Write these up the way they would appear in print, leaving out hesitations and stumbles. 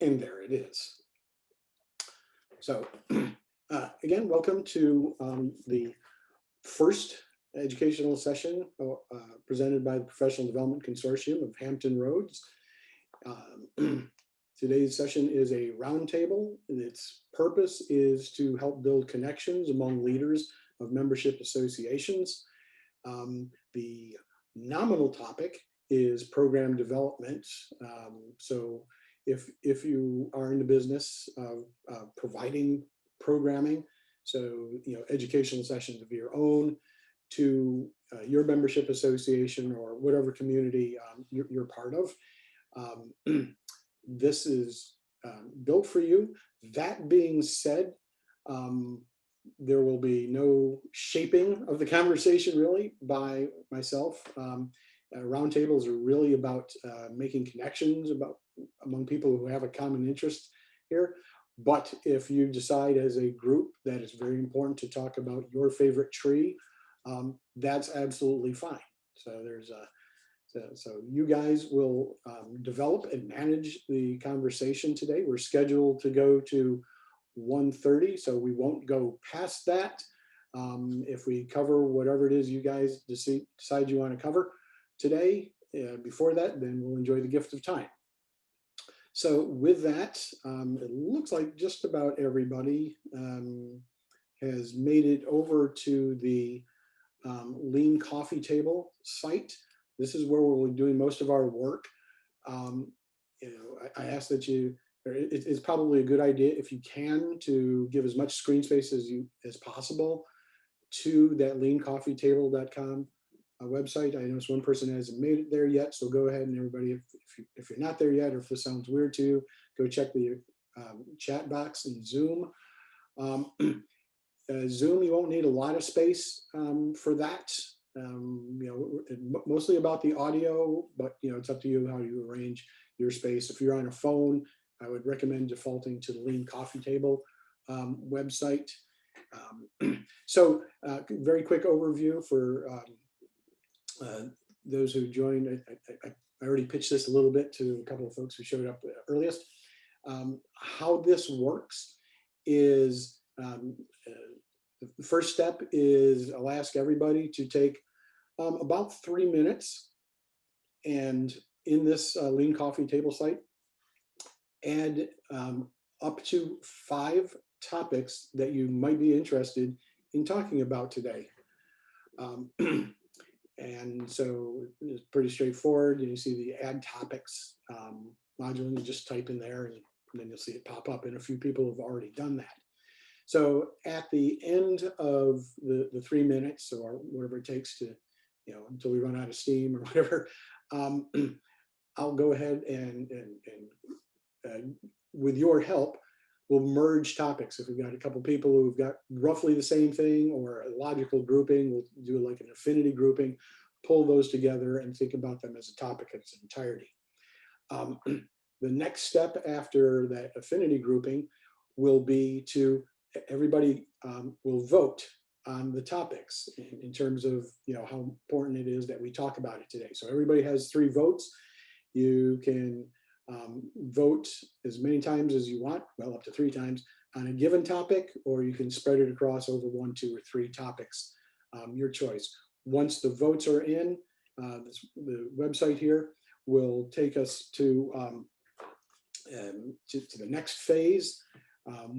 And there it is. So again, welcome to the first educational session presented by the Professional Development Consortium of Hampton Roads. Today's session is a roundtable. Its purpose is to help build connections among leaders of membership associations. The nominal topic is program development. So if you are in the business of providing programming, so educational sessions of your own to your membership association or whatever community you're part of, this is built for you. That being said, there will be no shaping of the conversation really by myself. Roundtables are really about making connections among people who have a common interest here. But if you decide as a group that it's very important to talk about your favorite tree, that's absolutely fine. So so you guys will develop and manage the conversation today. We're scheduled to go to 1:30, so we won't go past that. If we cover whatever it is you guys decide you want to cover today, before that, then we'll enjoy the gift of time. So with that, it looks like just about everybody has made it over to the Lean Coffee Table site. This is where we'll be doing most of our work. I ask that it's probably a good idea if you can to give as much screen space as possible to that leancoffeetable.com website. I notice one person hasn't made it there yet, so go ahead and everybody, if you're not there yet, or if this sounds weird to you, go check the chat box in Zoom. Zoom, you won't need a lot of space for that. Mostly about the audio, but it's up to you how you arrange your space. If you're on a phone, I would recommend defaulting to the Lean Coffee Table website. So very quick overview for those who joined. I already pitched this a little bit to a couple of folks who showed up earliest. How this works is the first step is I'll ask everybody to take about 3 minutes, and in this Lean Coffee Table site, add up to 5 topics that you might be interested in talking about today. And so it's pretty straightforward. You see the add topics module, and you just type in there, and then you'll see it pop up, and a few people have already done that. So at the end of the 3 minutes, or whatever it takes to, until we run out of steam or whatever, I'll go ahead and with your help, we'll merge topics. If we've got a couple people who've got roughly the same thing or a logical grouping, we'll do like an affinity grouping, pull those together and think about them as a topic in its entirety. The next step after that affinity grouping will be to everybody will vote on the topics in terms of how important it is that we talk about it today. So everybody has 3 votes. You can vote as many times as you want, well, up to 3 times on a given topic, or you can spread it across over 1, 2, or 3 topics, your choice. Once the votes are in, the website here will take us to the next phase,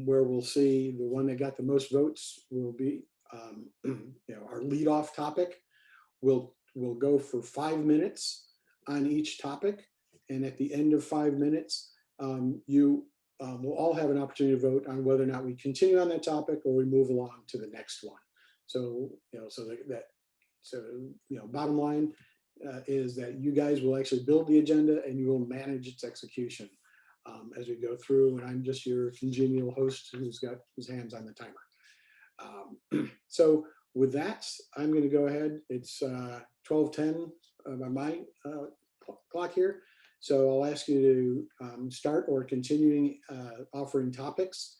where we'll see the one that got the most votes will be our lead-off topic. We'll go for 5 minutes on each topic. And at the end of 5 minutes, you will all have an opportunity to vote on whether or not we continue on that topic or we move along to the next one. So, bottom line is that you guys will actually build the agenda and you will manage its execution as we go through. And I'm just your congenial host who's got his hands on the timer. So with that, I'm going to go ahead. It's 12:10 by my clock here. So I'll ask you to start or continuing offering topics,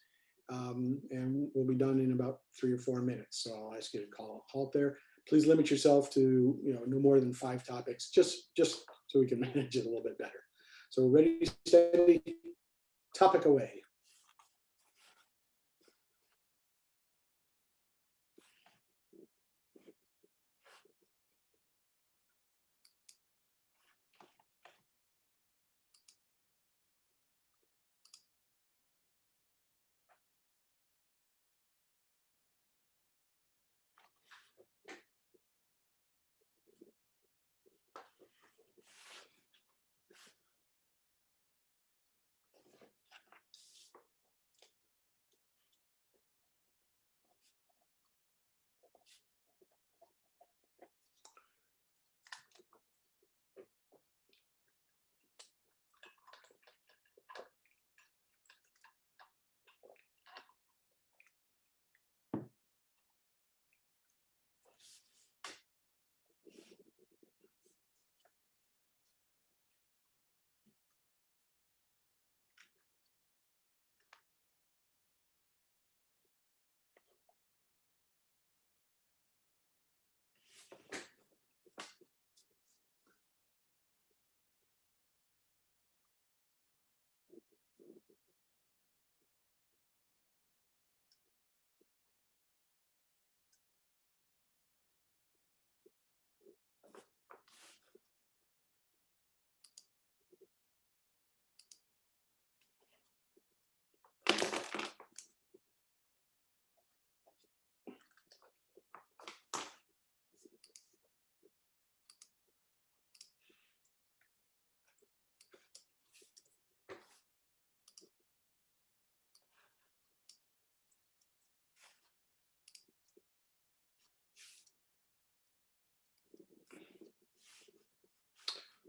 and we'll be done in about 3 or 4 minutes. So I'll ask you to call a halt there. Please limit yourself to no more than 5 topics, just so we can manage it a little bit better. So ready, steady. Topic away.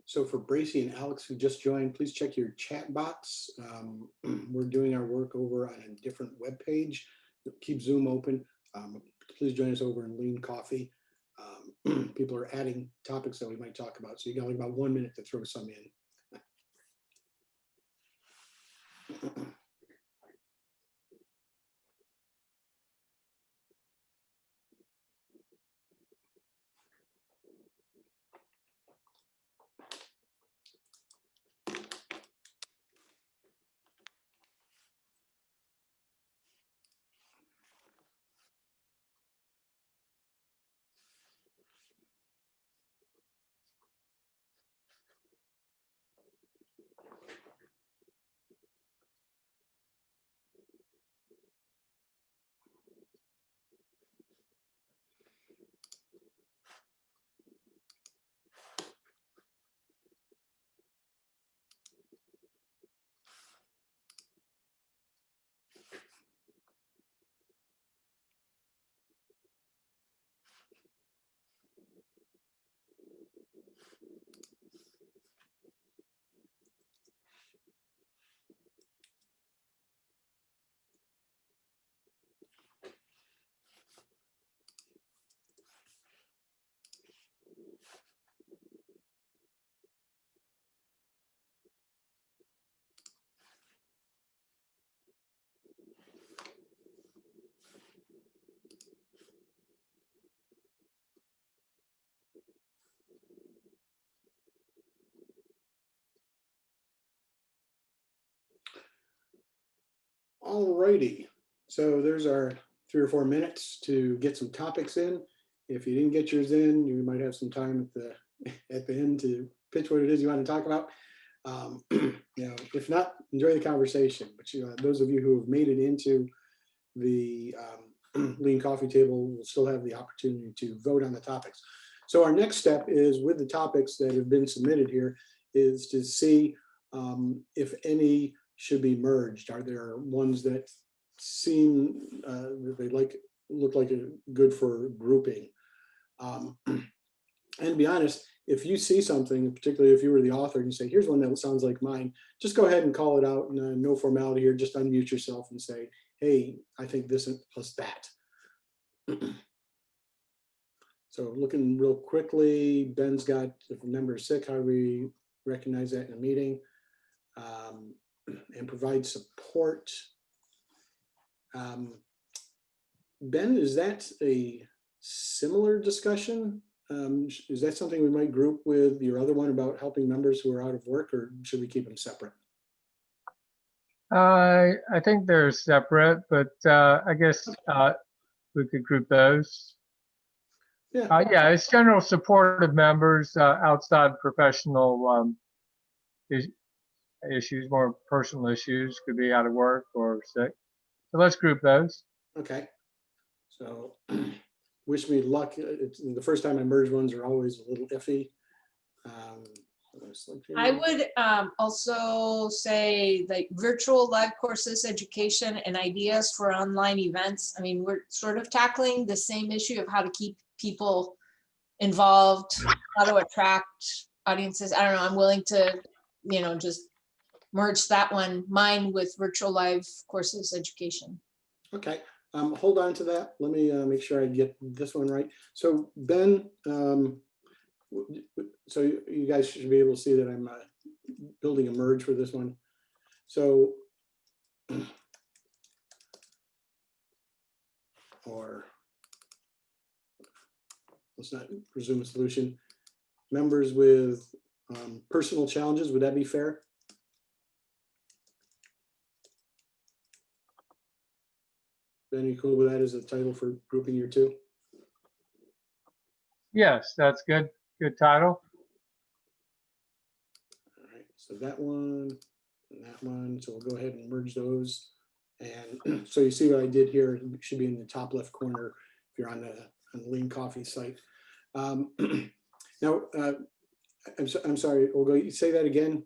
So for Bracey and Alex who just joined, please check your chat box. We're doing our work over on a different web page. Keep Zoom open. Please join us over in Lean Coffee. People are adding topics that we might talk about. So you got like about 1 minute to throw some in. All righty. So there's our 3 or 4 minutes to get some topics in. If you didn't get yours in, you might have some time at the end to pitch what it is you want to talk about. If not, enjoy the conversation. But those of you who have made it into the Lean Coffee Table will still have the opportunity to vote on the topics. So our next step is, with the topics that have been submitted here, is to see if any should be merged. Are there ones that seem that they look like good for grouping? And to be honest, if you see something, particularly if you were the author and you say, here's one that sounds like mine, just go ahead and call it out. No formality here, just unmute yourself and say, hey, I think this plus that. So looking real quickly, Ben's got, if a member is sick, how do we recognize that in a meeting? And provide support. Ben, is that a similar discussion? Is that something we might group with your other one about helping members who are out of work, or should we keep them separate? I think they're separate, but I guess we could group those. Yeah, Yeah, it's general support of members outside professional issues, more personal issues, could be out of work or sick. So let's group those. okay. So wish me luck. It's the first time I merge ones are always a little iffy. I would also say like virtual live courses, education, and ideas for online events. I mean, we're sort of tackling the same issue of how to keep people involved, how to attract audiences. I don't know, I'm willing to, just merge that one, mine with virtual live courses, education. Okay, hold on to that. Let me make sure I get this one right. So Ben, so you guys should be able to see that I'm building a merge for this one. So, or let's not presume a solution. Members with personal challenges, would that be fair? Ben, you cool with that as a title for grouping your two? Yes, that's good. Good title. All right, so that one and that one. So we'll go ahead and merge those. And so you see what I did here, it should be in the top left corner if you're on the Lean Coffee site. Now, I'm sorry, Olga, you say that again?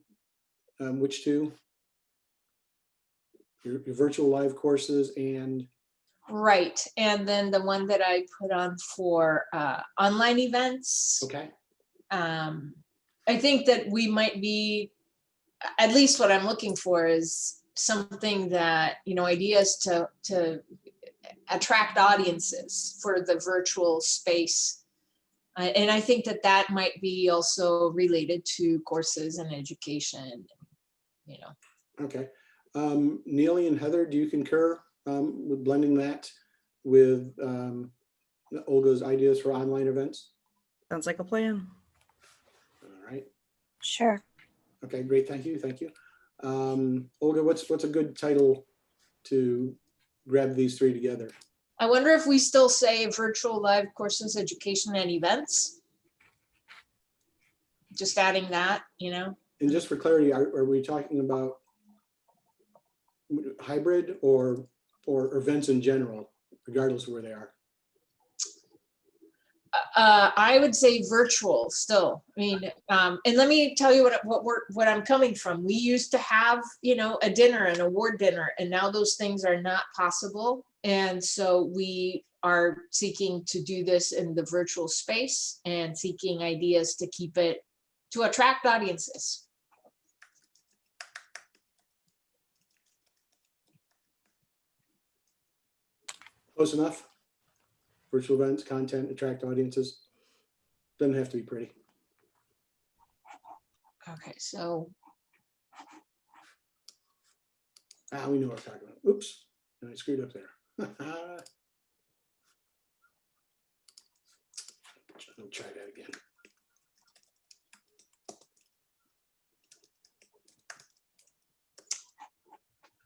Which two? Your virtual live courses and? Right, and then the one that I put on for online events. Okay. I think that we might be, at least what I'm looking for is something that, ideas to attract audiences for the virtual space. And I think that might be also related to courses and education, Okay. Nealy and Heather, do you concur with blending that with Olga's ideas for online events? Sounds like a plan. All right. Sure. Okay, great. Thank you. Thank you. Olga, what's a good title to grab these three together? I wonder if we still say virtual live courses, education, and events. Just adding that, And just for clarity, are we talking about hybrid or events in general, regardless of where they are? I would say virtual still. I mean, and let me tell you what I'm coming from. We used to have, a dinner, an award dinner, and now those things are not possible. And so we are seeking to do this in the virtual space and seeking ideas to keep it, to attract audiences. Close enough? Virtual events, content, attract audiences. Doesn't have to be pretty. Okay, so. We know what I'm talking about. Oops, and I screwed up there. I'll try that again.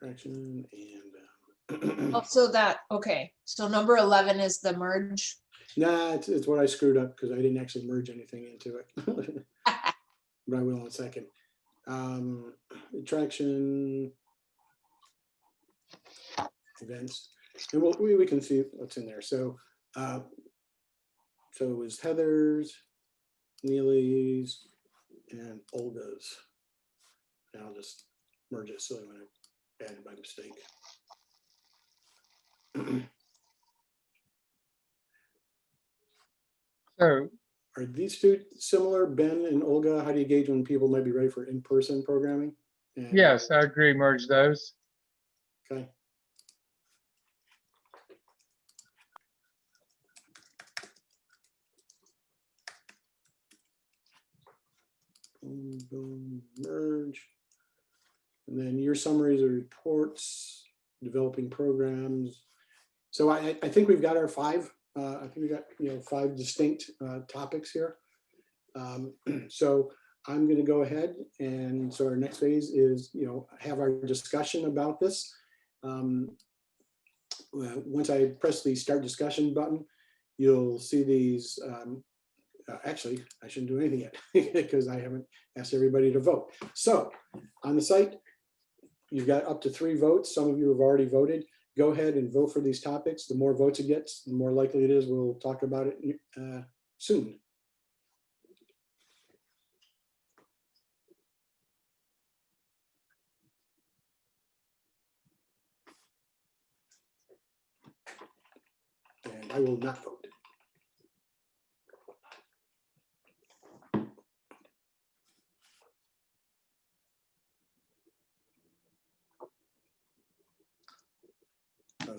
Action and. Okay, so number 11 is the merge. Nah, it's what I screwed up because I didn't actually merge anything into it. But I will in a second. Attraction, events, and we can see what's in there. So, so it was Heather's, Nealy's, and Olga's. And I'll just merge it so I want to add it by mistake. So are these two similar, Ben and Olga? How do you gauge when people might be ready for in-person programming? And, yes, I agree, merge those. okay. Boom, boom, merge. And then your summaries of reports, developing programs. So I think we've got our five. I think we got 5 distinct topics here. So I'm going to go ahead, and so our next phase is, have our discussion about this. Once I press the start discussion button, you'll see these. Actually, I shouldn't do anything yet because I haven't asked everybody to vote. So on the site, you've got up to 3 votes. Some of you have already voted. Go ahead and vote for these topics. The more votes it gets, the more likely it is we'll talk about it soon. And I will not vote.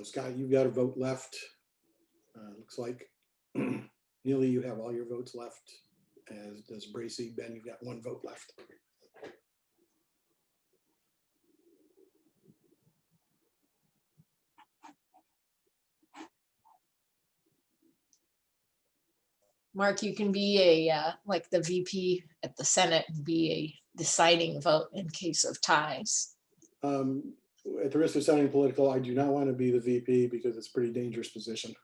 Scott, you've got a vote left. Looks like Nealy, you have all your votes left, as does Bracey. Ben, you've got 1 vote left. Mark, you can be a, like the VP at the Senate, and be a deciding vote in case of ties. At the risk of sounding political, I do not want to be the VP because it's a pretty dangerous position.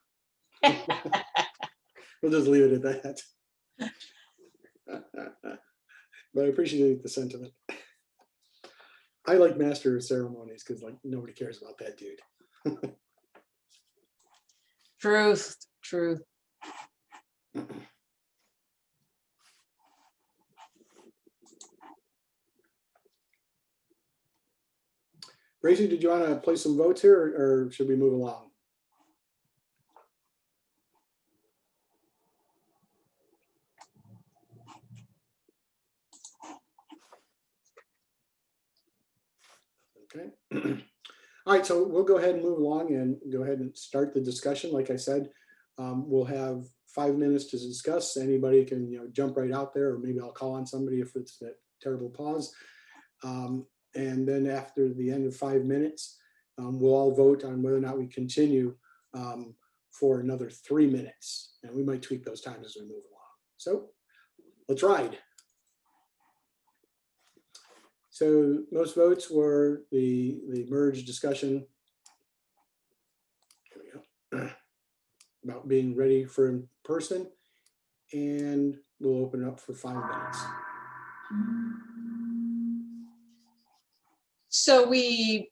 We'll just leave it at that. But I appreciate the sentiment. I like master of ceremonies because like nobody cares about that dude. Truth, truth. Bracey, did you want to place some votes here, or should we move along? Okay. All right, so we'll go ahead and move along and go ahead and start the discussion. Like I said, we'll have 5 minutes to discuss. Anybody can jump right out there, or maybe I'll call on somebody if it's that terrible pause. And then after the end of 5 minutes, we'll all vote on whether or not we continue for another 3 minutes. And we might tweak those times as we move along. So let's ride. So most votes were the merge discussion. Here we go. About being ready for in person. And we'll open it up for 5 minutes. So we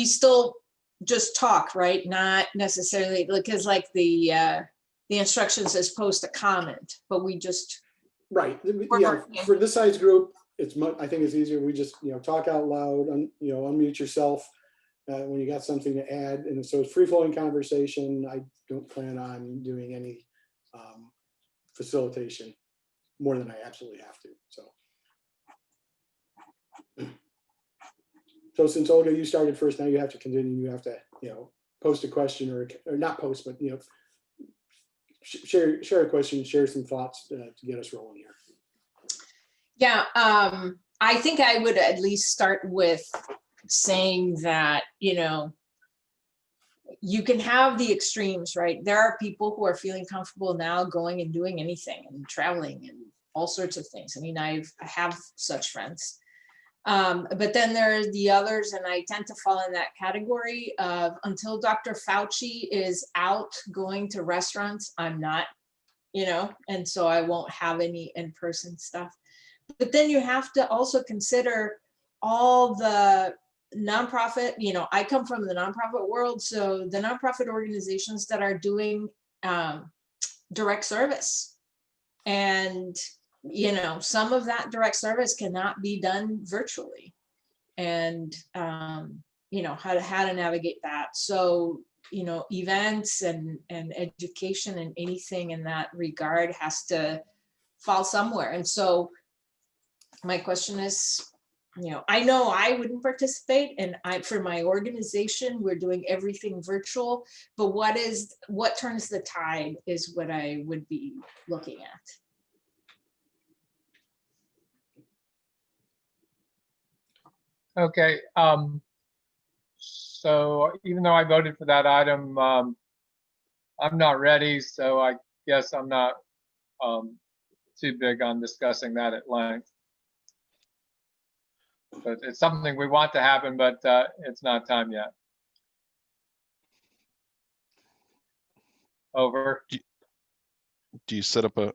still just talk, right? Not necessarily, because like the instruction says post a comment, but we just. Right, yeah, for this size group, I think it's easier. We just, talk out loud, unmute yourself when you got something to add. And so it's free flowing conversation. I don't plan on doing any facilitation more than I absolutely have to, So since Olga, you started first, now you have to continue. You have to, post a question or not post, but, share a question, share some thoughts to get us rolling here. Yeah, I think I would at least start with saying that, you can have the extremes, right? There are people who are feeling comfortable now going and doing anything and traveling and all sorts of things. I mean, I have such friends. But then there are the others, and I tend to fall in that category of until Dr. Fauci is out going to restaurants, I'm not, and so I won't have any in-person stuff. But then you have to also consider all the nonprofit, I come from the nonprofit world, so the nonprofit organizations that are doing direct service. And some of that direct service cannot be done virtually, and how to navigate that. So events and education and anything in that regard has to fall somewhere. And so my question is, I know I wouldn't participate, and for my organization, we're doing everything virtual, but what turns the tide is what I would be looking at. Okay, so even though I voted for that item, I'm not ready, so I guess I'm not too big on discussing that at length. But it's something we want to happen, but it's not time yet. Over. Do you set up a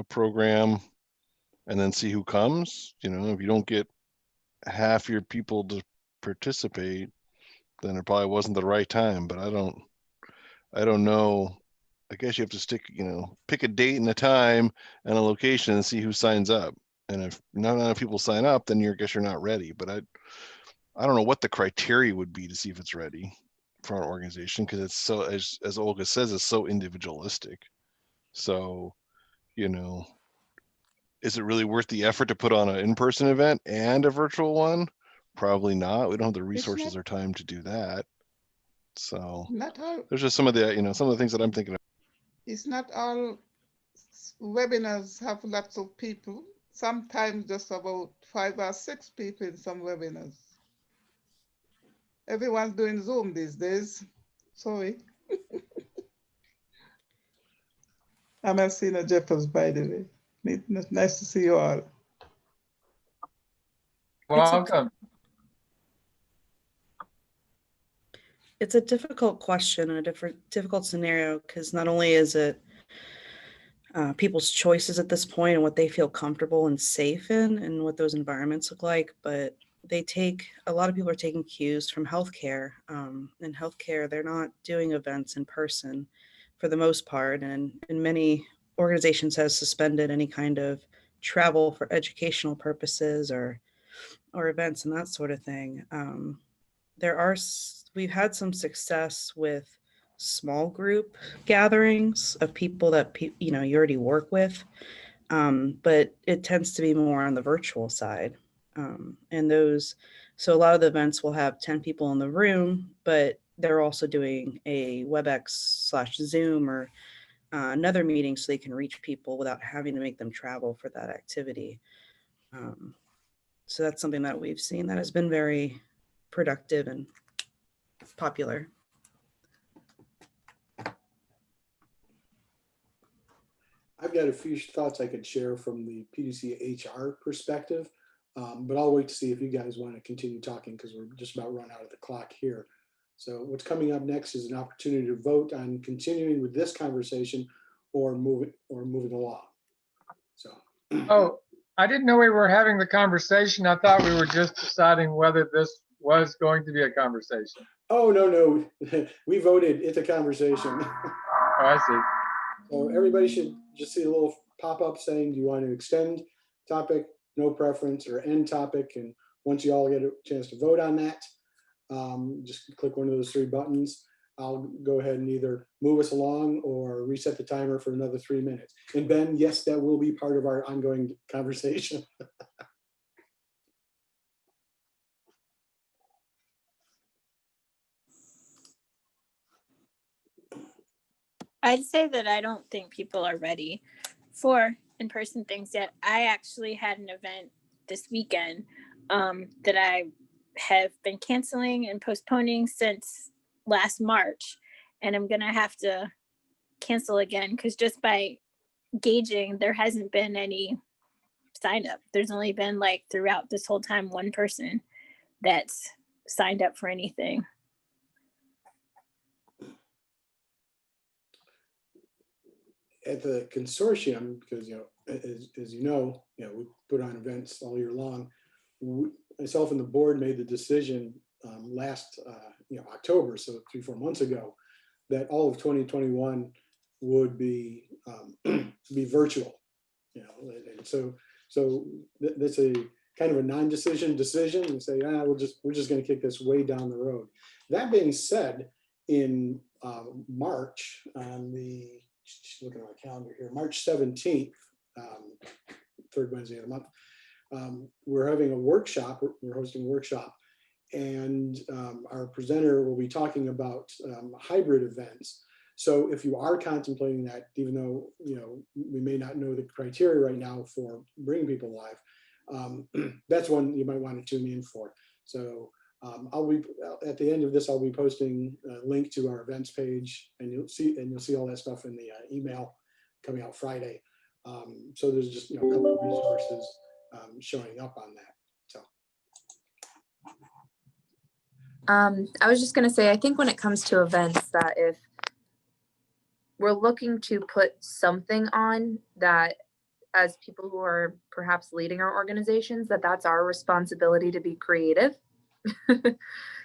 program and then see who comes? You know, if you don't get half your people to participate, then it probably wasn't the right time. But I don't know. I guess you have to stick, you know, pick a date and a time and a location and see who signs up. And if not enough people sign up, then I guess you're not ready. But I don't know what the criteria would be to see if it's ready for an organization, because it's so, as Olga says, it's so individualistic. So, you know, is it really worth the effort to put on an in-person event and a virtual one? Probably not. We don't have the resources or time to do that. So Not all, there's just some of the, you know, some of the things that I'm thinking of. it's not all webinars have lots of people. Sometimes just about 5 or 6 people in some webinars. Everyone's doing Zoom these days. Sorry. I'm Alcina Jeffers, by the way. Nice to see you all. Welcome. It's a difficult question and a difficult scenario, because not only is it people's choices at this point and what they feel comfortable and safe in and what those environments look like, but a lot of people are taking cues from healthcare. In healthcare, they're not doing events in person for the most part, and many organizations have suspended any kind of travel for educational purposes or events and that sort of thing. We've had some success with small group gatherings of people that you already work with, but it tends to be more on the virtual side. So a lot of the events will have 10 people in the room, but they're also doing a WebEx/Zoom or another meeting so they can reach people without having to make them travel for that activity. So that's something that we've seen that has been very productive and popular. I've got a few thoughts I could share from the PDCHR perspective, but I'll wait to see if you guys want to continue talking, because we're just about run out of the clock here. So what's coming up next is an opportunity to vote on continuing with this conversation or moving along. So. Oh, I didn't know we were having the conversation. I thought we were just deciding whether this was going to be a conversation. Oh, no. We voted. It's a conversation. Oh, I see. So everybody should just see a little pop-up saying, do you want to extend topic, no preference, or end topic? And once you all get a chance to vote on that, just click one of those 3 buttons. I'll go ahead and either move us along or reset the timer for another 3 minutes. And Ben, yes, that will be part of our ongoing conversation. I'd say that I don't think people are ready for in-person things yet. I actually had an event this weekend that I have been canceling and postponing since last March, and I'm gonna have to cancel again because just by gauging, there hasn't been any sign up. There's only been, like, throughout this whole time, 1 person that's signed up for anything. At the consortium, because as you know, we put on events all year long. Myself and the board made the decision last October, so 3-4 months ago, that all of 2021 would be virtual. And so that's a kind of a non-decision decision, and say, we're just going to kick this way down the road. That being said, in March, on the just looking at my calendar here, March 17th, 3rd Wednesday of the month, we're having a workshop. We're hosting a workshop, and our presenter will be talking about hybrid events. So if you are contemplating that, even though we may not know the criteria right now for bringing people live, that's one you might want to tune in for. So I'll be at the end of this. I'll be posting a link to our events page, and you'll see all that stuff in the email coming out Friday. So there's just, a couple of resources showing up on that. So. I was just going to say, I think when it comes to events, that if we're looking to put something on, that as people who are perhaps leading our organizations, that's our responsibility to be creative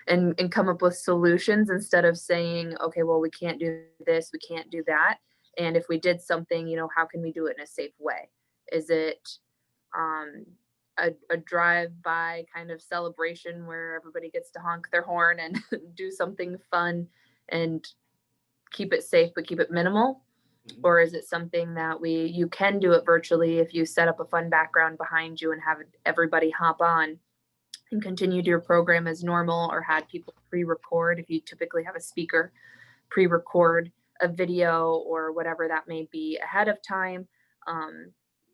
and come up with solutions instead of saying, okay, well, we can't do this, we can't do that. And if we did something, how can we do it in a safe way? Is it a drive-by kind of celebration where everybody gets to honk their horn and do something fun and keep it safe but keep it minimal? Or is it something that you can do it virtually if you set up a fun background behind you and have everybody hop on and continue your program as normal, or had people pre-record if you typically have a speaker pre-record a video or whatever that may be ahead of time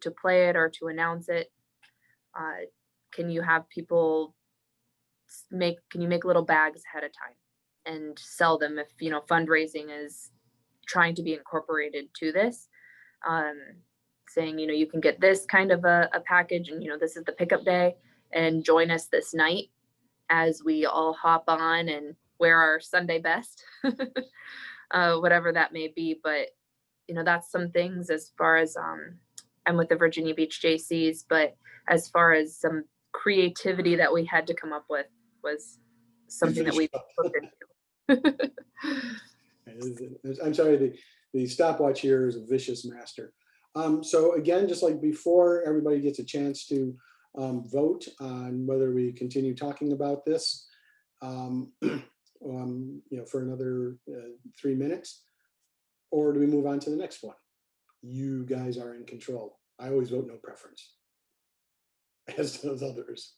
to play it or to announce it? Can you have people can you make little bags ahead of time and sell them if, fundraising is trying to be incorporated to this, saying, you can get this kind of a package and, this is the pickup day and join us this night as we all hop on and wear our Sunday best, whatever that may be. But, that's some things as far as, I'm with the Virginia Beach JCs, but as far as some creativity that we had to come up with was something that we looked into. I'm sorry, the stopwatch here is a vicious master. So again, just like before, everybody gets a chance to vote on whether we continue talking about this, for another 3 minutes, or do we move on to the next one? You guys are in control. I always vote no preference, as does others.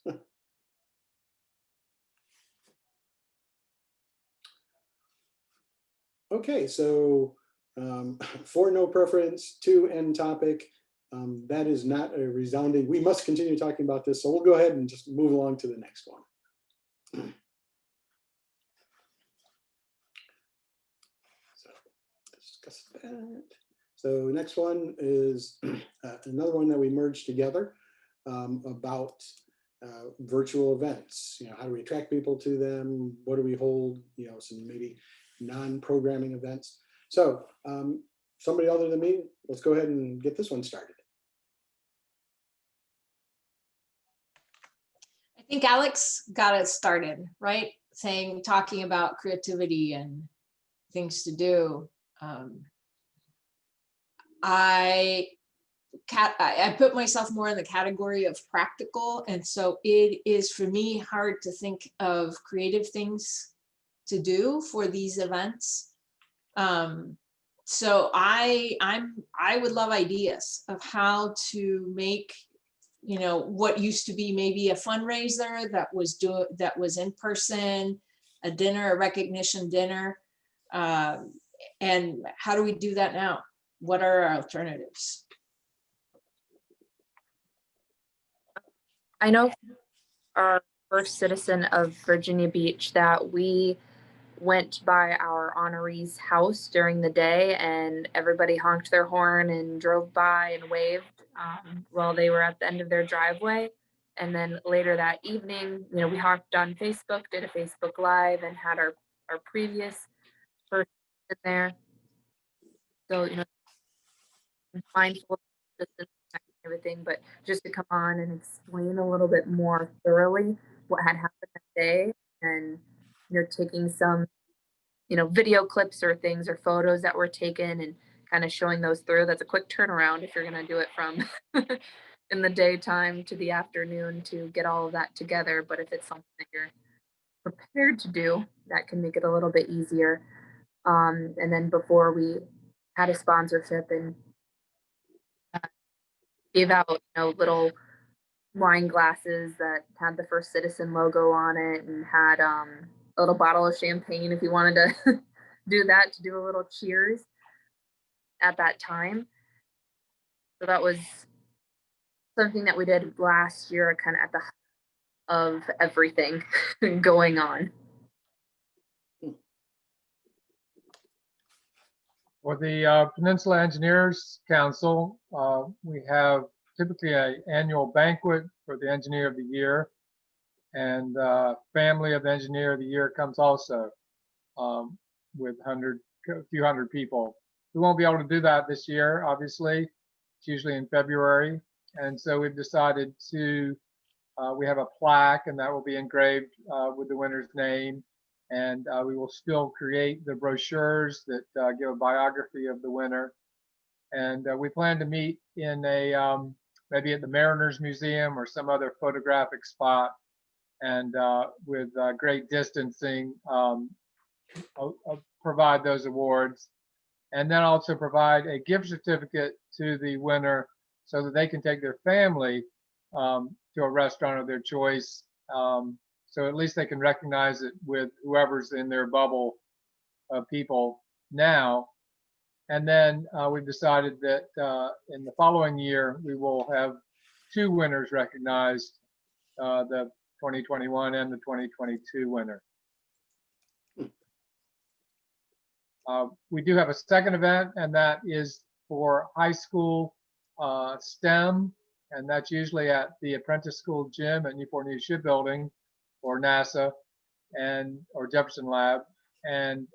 Okay, so for no preference, to end topic, that is not a resounding, we must continue talking about this. So we'll go ahead and just move along to the next one. So discuss that. So next one is another one that we merged together about virtual events. How do we attract people to them? What do we hold? Some maybe non-programming events. So somebody other than me, let's go ahead and get this one started. I think Alex got it started, right? Talking about creativity and things to do. I put myself more in the category of practical. And so it is for me hard to think of creative things to do for these events. So I would love ideas of how to make, what used to be maybe a fundraiser that was in person, a dinner, a recognition dinner. And how do we do that now? What are our alternatives? I know our first citizen of Virginia Beach that we went by our honoree's house during the day and everybody honked their horn and drove by and waved while they were at the end of their driveway. And then later that evening, we hopped on Facebook, did a Facebook Live and had our previous person in there. So, mindful of distance and everything, but just to come on and explain a little bit more thoroughly what had happened that day and, taking some, video clips or things or photos that were taken and kind of showing those through. That's a quick turnaround if you're going to do it from in the daytime to the afternoon to get all of that together. But if it's something that you're prepared to do, that can make it a little bit easier. And then before we had a sponsorship and gave out, little wine glasses that had the First Citizen logo on it and had a little bottle of champagne if you wanted to do that, to do a little cheers at that time. So that was something that we did last year, kind of at the height of everything going on. For the Peninsula Engineers Council, we have typically an annual banquet for the Engineer of the Year, and Family of the Engineer of the Year comes also with a few hundred people. We won't be able to do that this year, obviously. It's usually in February, and so we've decided to. We have a plaque, and that will be engraved with the winner's name. And we will still create the brochures that give a biography of the winner. And we plan to meet in maybe at the Mariners Museum or some other photographic spot, and with great distancing, provide those awards. And then also provide a gift certificate to the winner so that they can take their family to a restaurant of their choice. So at least they can recognize it with whoever's in their bubble of people now. And then we've decided that in the following year, we will have 2 winners recognized, the 2021 and the 2022 winner. We do have a second event, and that is for high school STEM, and that's usually at the Apprentice School Gym at Newport News Shipbuilding, or NASA, or Jefferson Lab, and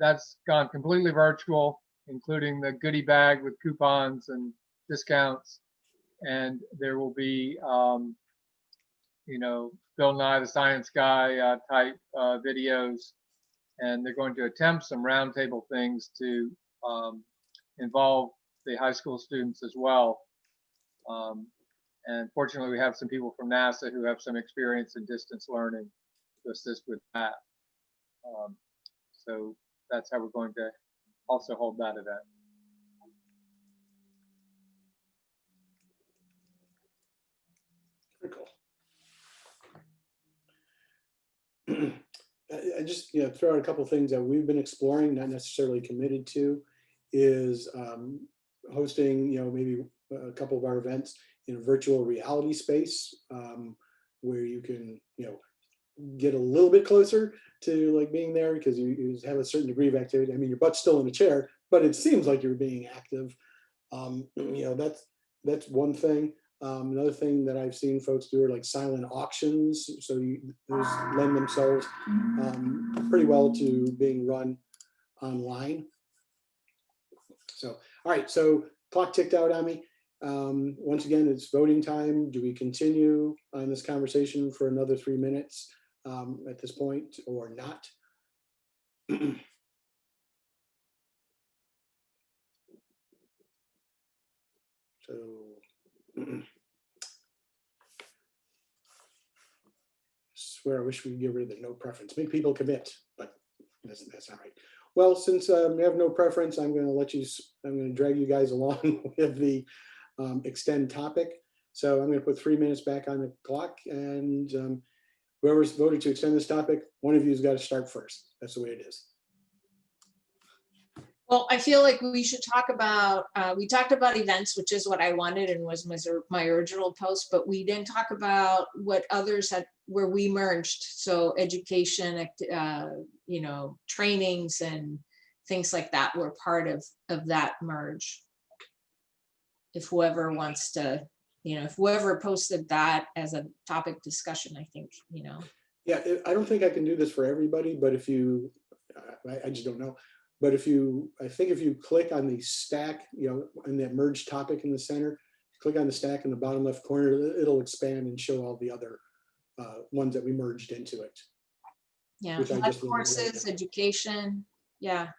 that's gone completely virtual, including the goodie bag with coupons and discounts. And there will be, Bill Nye the Science Guy type videos, and they're going to attempt some roundtable things to involve the high school students as well. And fortunately, we have some people from NASA who have some experience in distance learning to assist with that. So that's how we're going to also hold that event. Very cool. I just throw out a couple of things that we've been exploring, not necessarily committed to, is hosting maybe a couple of our events in a virtual reality space, where you can get a little bit closer to like being there, because you have a certain degree of activity. I mean, your butt's still in a chair, but it seems like you're being active. That's one thing. Another thing that I've seen folks do are like silent auctions. So those lend themselves pretty well to being run online. So, all right, so clock ticked out on me. Once again, it's voting time. Do we continue on this conversation for another 3 minutes at this point, or not? So, swear I wish we could get rid of the no preference. Make people commit, but that's not right. Well, since we have no preference, I'm going to drag you guys along with the extend topic. So I'm going to put 3 minutes back on the clock, and whoever's voted to extend this topic, one of you's got to start first. That's the way it is. Well, I feel like we should talk about, we talked about events, which is what I wanted and was my original post, but we didn't talk about what others had, where we merged. So education, trainings and things like that were part of that merge. If whoever wants to, if whoever posted that as a topic discussion, I think, Yeah, I don't think I can do this for everybody, but if you, I just don't know. But I think if you click on the stack, in that merge topic in the center, click on the stack in the bottom left corner, it'll expand and show all the other ones that we merged into it. Yeah, Which I just courses, education, yeah.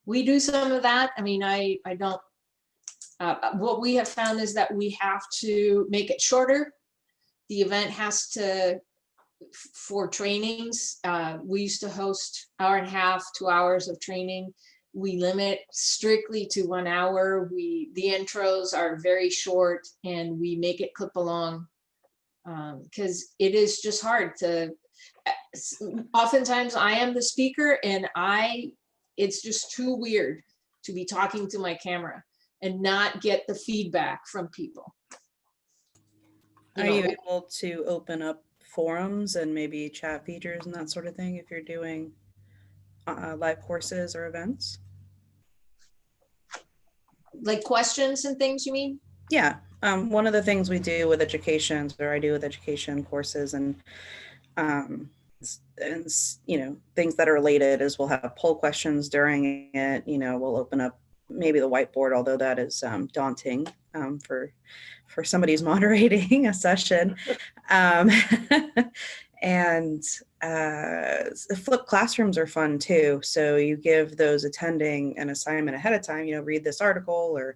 We do some of that. I mean, I don't, what we have found is that we have to make it shorter. The event has to, for trainings, we used to host 1.5 hours, 2 hours of training. We limit strictly to 1 hour. The intros are very short, and we make it clip along, because it is just hard to, oftentimes I am the speaker, and it's just too weird to be talking to my camera and not get the feedback from people. Are you able to open up forums and maybe chat features and that sort of thing if you're doing live courses or events. Like questions and things, you mean? Yeah. One of the things we do with education, or I do with education courses and you know, things that are related is we'll have poll questions during it. You know, we'll open up maybe the whiteboard, although that is daunting for somebody who's moderating a session. And flipped classrooms are fun too. So you give those attending an assignment ahead of time, you know, read this article or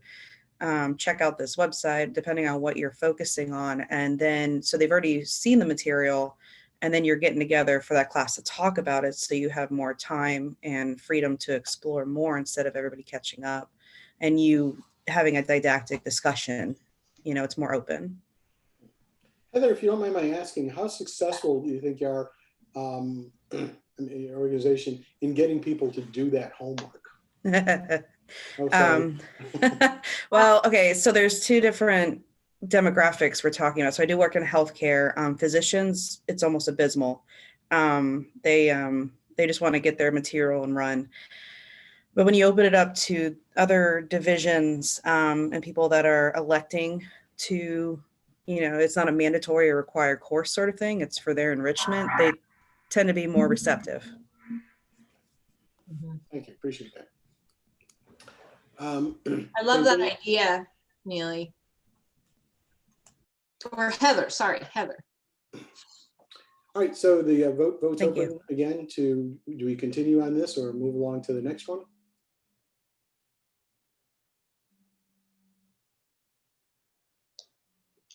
check out this website, depending on what you're focusing on. And then, so they've already seen the material, and then you're getting together for that class to talk about it. So you have more time and freedom to explore more instead of everybody catching up and you having a didactic discussion. You know, it's more open. Heather, if you don't mind my asking, how successful do you think you are in your organization in getting people to do that homework? Oh, sorry. Well, okay, so there's two different demographics we're talking about. So I do work in healthcare. Physicians, it's almost abysmal. They just want to get their material and run. But when you open it up to other divisions and people that are electing to, you know, it's not a mandatory or required course sort of thing, it's for their enrichment, they tend to be more receptive. Thank you, appreciate that. I love that idea, Nealy. Or Heather, sorry, Heather. All right, so the vote's Thank open again to, do we continue on this or move along to the next one?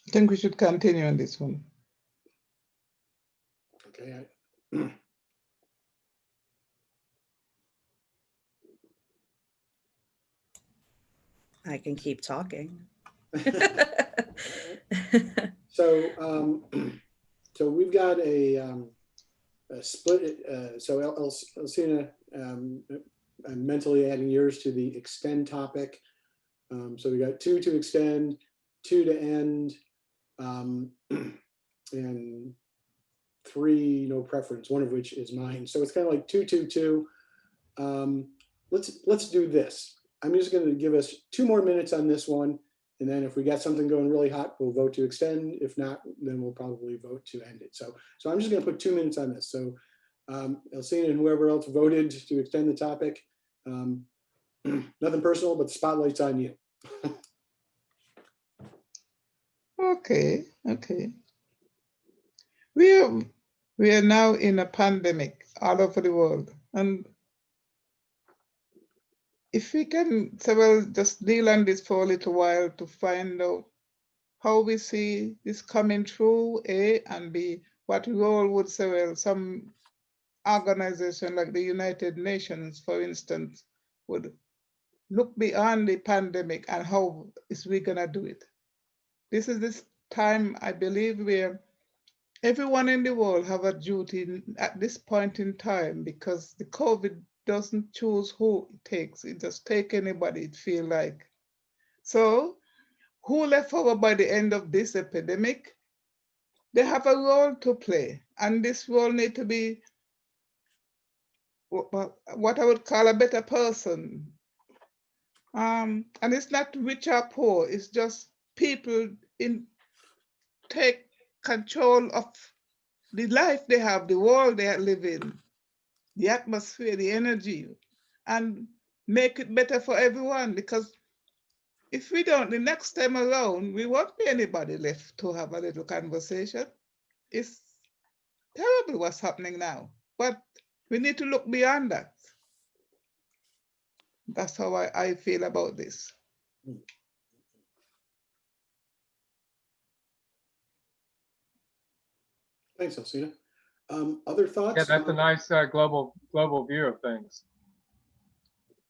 I think we should continue on this one. Okay. I can keep talking. So, so we've got a split. So Alcina, I'm mentally adding yours to the extend topic. So we got 2 to extend, 2 to end, and 3 no preference, one of which is mine. So it's kind of like 2, 2, 2. Let's do this. I'm just going to give us 2 more minutes on this one. And then if we got something going really hot, we'll vote to extend. If not, then we'll probably vote to end it. So I'm just going to put 2 minutes on this. So Alcina and whoever else voted to extend the topic, nothing personal, but the spotlight's on you. Okay. We are now in a pandemic all over the world. And if we can just deal on this for a little while to find out how we see this coming through, A, and B, what we all would say, well, some organization like the United Nations, for instance, would look beyond the pandemic and how is we gonna do it. This is this time, I believe, where everyone in the world have a duty at this point in time, because the COVID doesn't choose who it takes. It just take anybody it feel like. So who left over by the end of this epidemic, they have a role to play. And this role need to be what I would call a better person. And it's not rich or poor, it's just people take control of the life they have, the world they live in, the atmosphere, the energy, and make it better for everyone. Because if we don't, the next time around, we won't be anybody left to have a little conversation. It's terrible what's happening now, but we need to look beyond that. That's how I feel about this. Thanks, Alcina. Other thoughts? Yeah, that's a nice global view of things.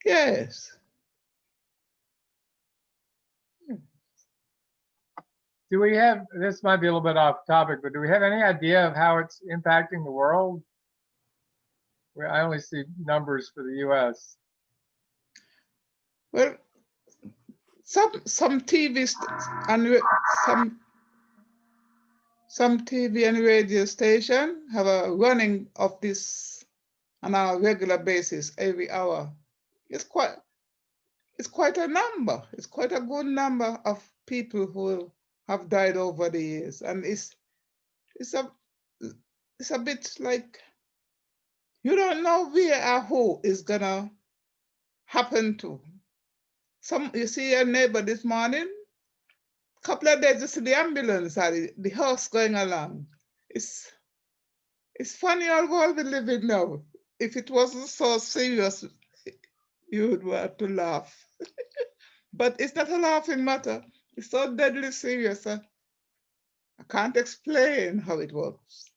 Yes. Do we have, this might be a little bit off topic, but do we have any idea of how it's impacting the world? I only see numbers for the US. Well, some TV and some some TV and radio station have a running of this on a regular basis every hour. It's quite a number. It's quite a good number of people who have died over the years, and it's a bit like you don't know where or who is gonna happen to. You see your neighbor this morning, couple of days you see the ambulance or the horse going along. It's funny our world we live in now. If it wasn't so serious, you would want to laugh. But it's not a laughing matter. It's so deadly serious. I can't explain how it works.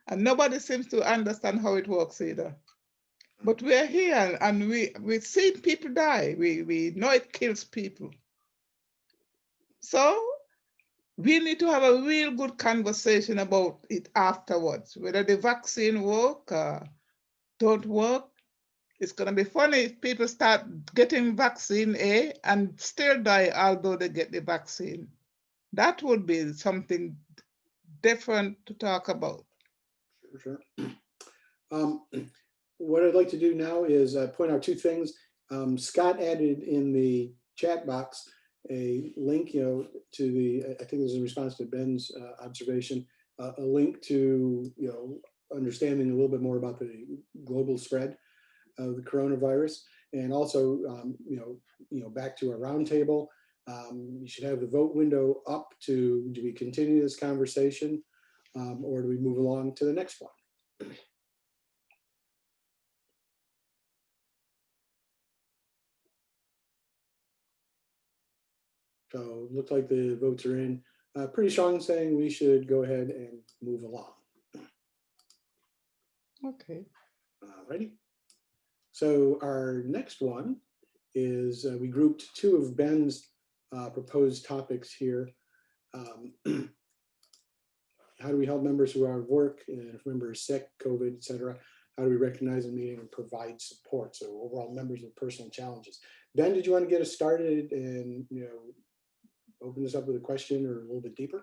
And nobody seems to understand how it works either. But we're here and we've seen people die. We know it kills people. So we need to have a real good conversation about it afterwards, whether the vaccine work or don't work. It's gonna be funny if people start getting vaccine A and still die although they get the vaccine. That would be something different to talk about. Sure. What I'd like to do now is point out two things. Scott added in the chat box a link, to the, I think this is in response to Ben's observation, a link to, understanding a little bit more about the global spread of the coronavirus, and also, back to our roundtable. You should have the vote window up do we continue this conversation, or do we move along to the next one? So it looked like the votes are in. Pretty strong saying we should go ahead and move along. Okay. Alrighty. So our next one is we grouped two of Ben's proposed topics here. How do we help members who are out of work, and if members are sick, COVID, etc.? How do we recognize a meeting and provide support? So overall members with personal challenges. Ben, did you want to get us started and open this up with a question or a little bit deeper?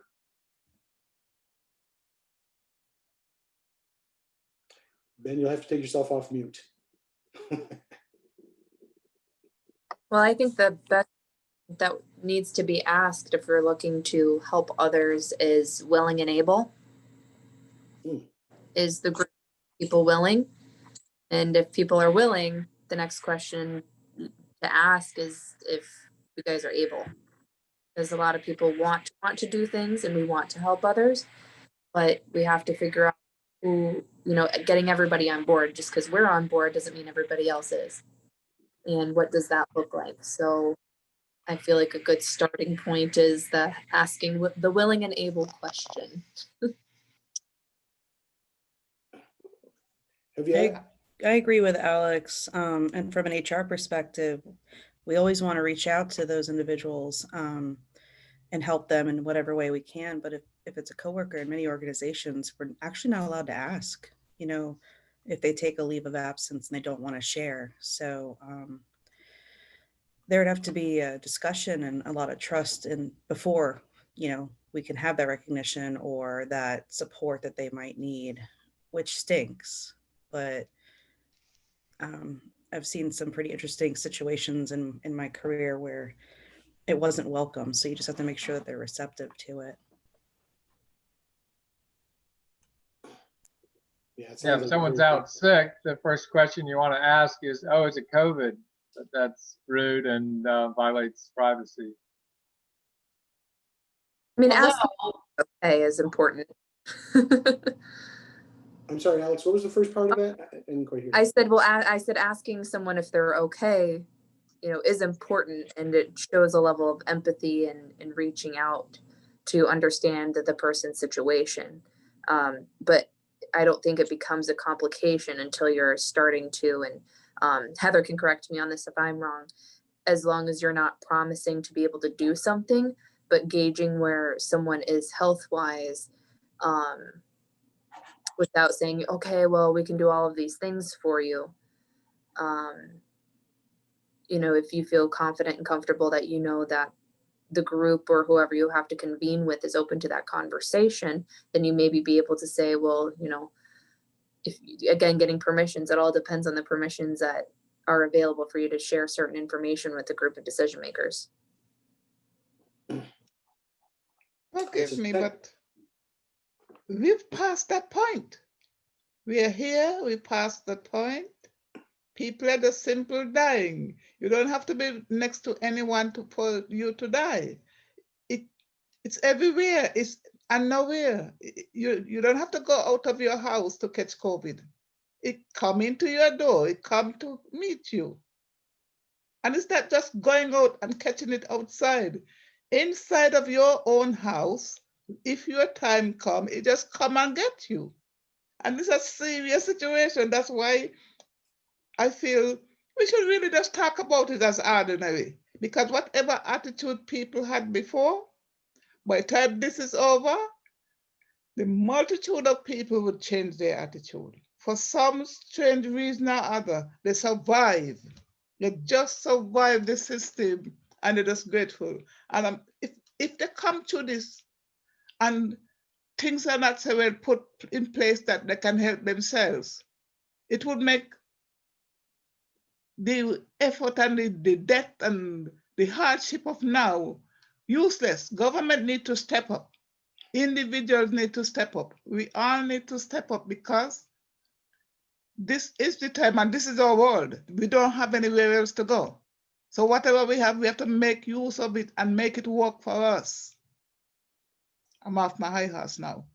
Ben, you'll have to take yourself off mute. Well, I think the best that needs to be asked if we're looking to help others is willing and able. Is the group of people willing? And if people are willing, the next question to ask is if you guys are able. Because a lot of people want to do things and we want to help others, but we have to figure out who, getting everybody on board. Just because we're on board doesn't mean everybody else is. And what does that look like? So I feel like a good starting point is the asking the willing and able question. Have you? I agree with Alex. And from an HR perspective, we always want to reach out to those individuals and help them in whatever way we can. But if it's a coworker in many organizations, we're actually not allowed to ask, if they take a leave of absence and they don't want to share. So there would have to be a discussion and a lot of trust before, we can have that recognition or that support that they might need, which stinks. But I've seen some pretty interesting situations in my career where it wasn't welcome. So you just have to make sure that they're receptive to it. Yeah, if someone's out sick, the first question you want to ask is, oh, is it COVID? But that's rude and violates privacy. I mean, asking okay is important. I'm sorry, Alex, what was the first part of that? I didn't quite hear. I said, well, I said asking someone if they're okay, is important, and it shows a level of empathy and reaching out to understand the person's situation. But I don't think it becomes a complication until you're starting to, and Heather can correct me on this if I'm wrong, as long as you're not promising to be able to do something, but gauging where someone is health-wise, without saying, okay, well, we can do all of these things for you. If you feel confident and comfortable that that the group or whoever you have to convene with is open to that conversation, then you maybe be able to say, well, you know, if again, getting permissions, it all depends on the permissions that are available for you to share certain information with a group of decision makers. Forgive me, but we've passed that point. We are here, we passed that point. People are just simple dying. You don't have to be next to anyone for you to die. It's everywhere, it's nowhere. You don't have to go out of your house to catch COVID. It come into your door, it come to meet you. And it's not just going out and catching it outside. Inside of your own house, if your time come, it just come and get you. And it's a serious situation. That's why I feel we should really just talk about it as ordinary, because whatever attitude people had before, by the time this is over, the multitude of people would change their attitude. For some strange reason or other, they survive. They just survive the system and they're just grateful. And if they come to this and things are not so well put in place that they can help themselves, it would make the effort and the death and the hardship of now useless. Government need to step up. Individuals need to step up. We all need to step up, because this is the time and this is our world. We don't have anywhere else to go. So whatever we have to make use of it and make it work for us. I'm off my high horse now.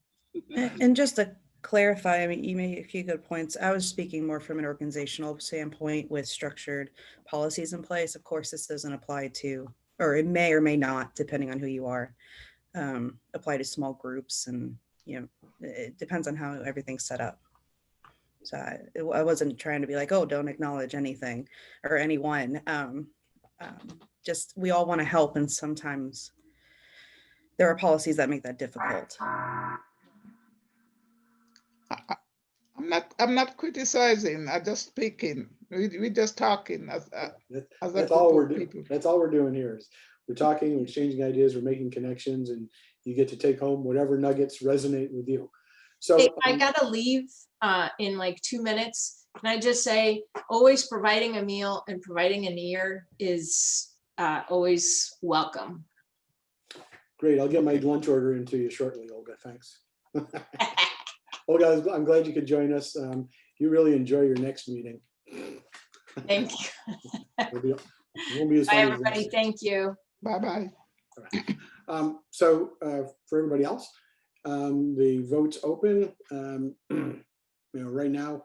And just to clarify, I mean, you made a few good points. I was speaking more from an organizational standpoint with structured policies in place. Of course, this doesn't apply to, or it may or may not, depending on who you are, apply to small groups. And, you know, it depends on how everything's set up. So I wasn't trying to be like, oh, don't acknowledge anything or anyone. Just, we all want to help. And sometimes there are policies that make that difficult. I'm not criticizing. I'm just speaking. We're just talking as that's all we're doing. That's all we're doing here is we're talking, we're exchanging ideas, we're making connections, and you get to take home whatever nuggets resonate with you. So Hey, I gotta leave in like 2 minutes. Can I just say, always providing a meal and providing an ear is always welcome. Great, I'll get my lunch order into you shortly, Olga. Thanks. Olga, I'm glad you could join us. You really enjoy your next meeting. Thank you. Won't be as Bye, fun as everybody. this. Thank you. Bye-bye. So for everybody else, the vote's open. You know, right now,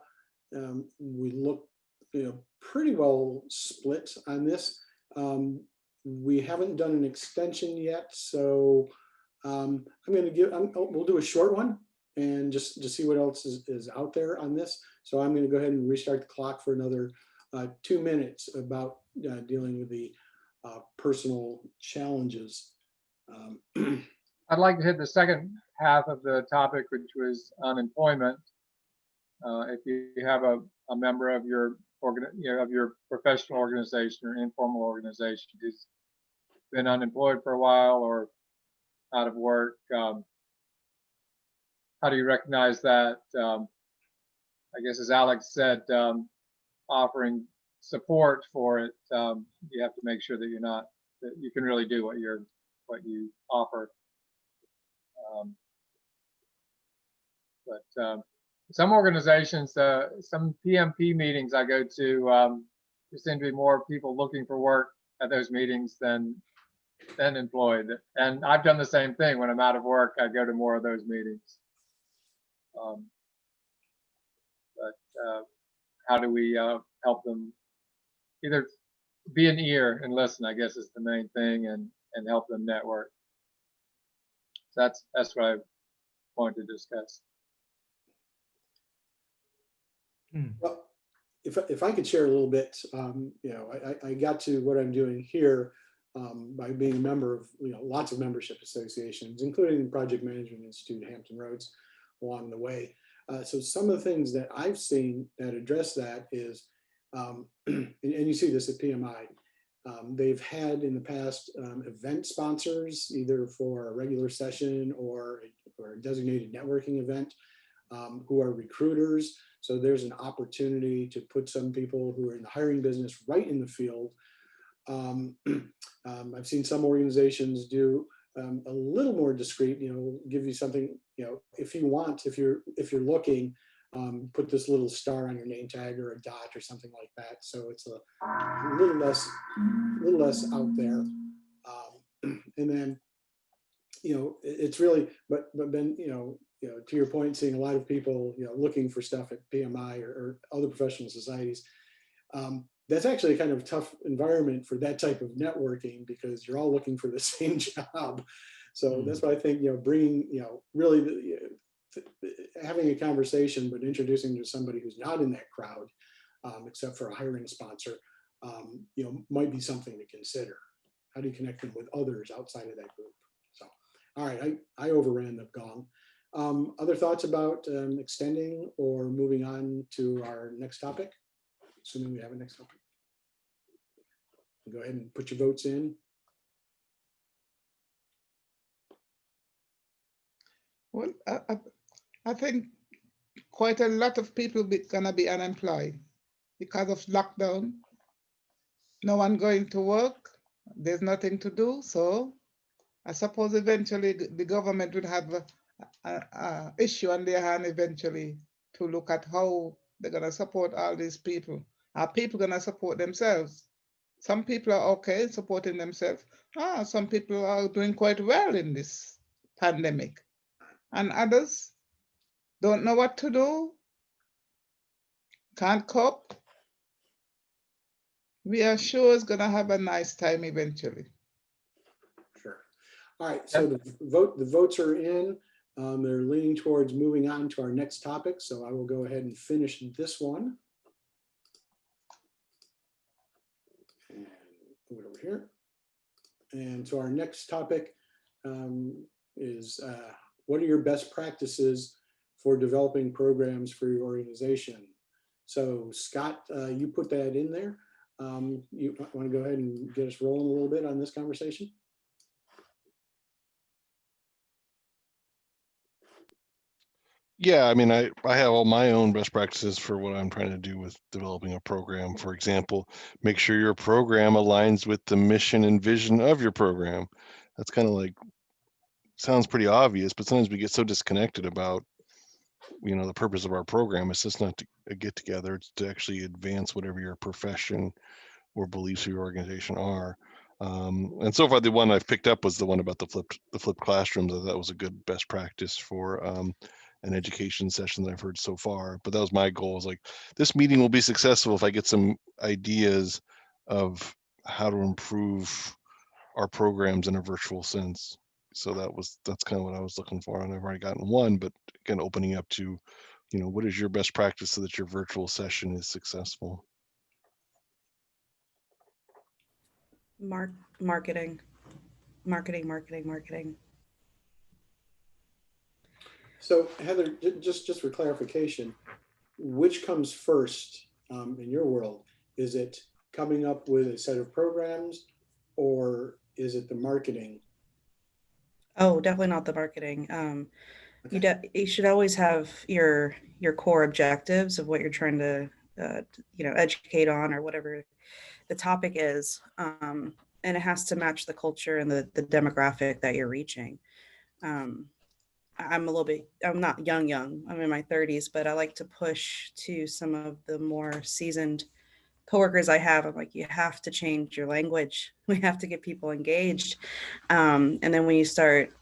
we look, you know, pretty well split on this. We haven't done an extension yet, so I'm going to give. We'll do a short one and just see what else is out there on this. So I'm going to go ahead and restart the clock for another 2 minutes about dealing with the personal challenges. I'd like to hit the second half of the topic, which was unemployment. If you have a member of your of your professional organization or informal organization who's been unemployed for a while or out of work, how do you recognize that? I guess, as Alex said, offering support for it, you have to make sure that that you can really do what you offer. But some organizations, some PMP meetings I go to, there seem to be more people looking for work at those meetings than employed. And I've done the same thing. When I'm out of work, I go to more of those meetings. How do we help them? Either be an ear and listen, I guess, is the main thing, and help them network. So that's what I wanted to discuss. Well, if I could share a little bit, you know, I got to what I'm doing here by being a member of, you know, lots of membership associations, including the Project Management Institute, Hampton Roads, along the way. So some of the things that I've seen that address that is, and you see this at PMI, They've had in the past event sponsors, either for a regular session or a designated networking event, who are recruiters. So there's an opportunity to put some people who are in the hiring business right in the field. I've seen some organizations do a little more discreet, give you something, if you want, if you're looking, put this little star on your name tag or a dot or something like that. So it's a little less out there. And then, it's really, but then, to your point, seeing a lot of people, looking for stuff at PMI or other professional societies, that's actually a kind of tough environment for that type of networking because you're all looking for the same job. So that's why I think, bringing, really having a conversation, but introducing to somebody who's not in that crowd, except for a hiring sponsor, might be something to consider. How do you connect them with others outside of that group? So, all right, I overran the gong. Other thoughts about extending or moving on to our next topic? Assuming we have a next topic. Go ahead and put your votes in. Well, I think quite a lot of people gonna be unemployed because of lockdown. No one going to work. There's nothing to do. So I suppose eventually the government would have a issue on their hand eventually to look at how they're gonna support all these people. Are people gonna support themselves? Some people are okay supporting themselves. Some people are doing quite well in this pandemic. And others don't know what to do, can't cope. We are sure it's gonna have a nice time eventually. Sure. All right, so the votes are in. They're leaning towards moving on to our next topic. So I will go ahead and finish this one. And move it over here. And so our next topic is what are your best practices for developing programs for your organization? So Scott, you put that in there. You want to go ahead and get us rolling a little bit on this conversation? Yeah, I mean, I have all my own best practices for what I'm trying to do with developing a program. For example, make sure your program aligns with the mission and vision of your program. That's kind of like, sounds pretty obvious, but sometimes we get so disconnected about, the purpose of our program. It's just not a get together, it's to actually advance whatever your profession or beliefs of your organization are. And so far, the one I've picked up was the one about the flipped classrooms. I thought that was a good best practice for an education session that I've heard so far. But that was my goal, is like, this meeting will be successful if I get some ideas of how to improve our programs in a virtual sense. So that's kind of what I was looking for. And I've already gotten one, but again, opening up to, what is your best practice so that your virtual session is successful? Marketing. So Heather, just for clarification, which comes first in your world? Is it coming up with a set of programs, or is it the marketing? Oh, definitely not the marketing. Okay. You should always have your core objectives of what you're trying to educate on, or whatever the topic is, and it has to match the culture and the demographic that you're reaching. I'm not young, I'm in my 30s, but I like to push to some of the more seasoned coworkers I have. I'm like, you have to change your language. We have to get people engaged. And then when you start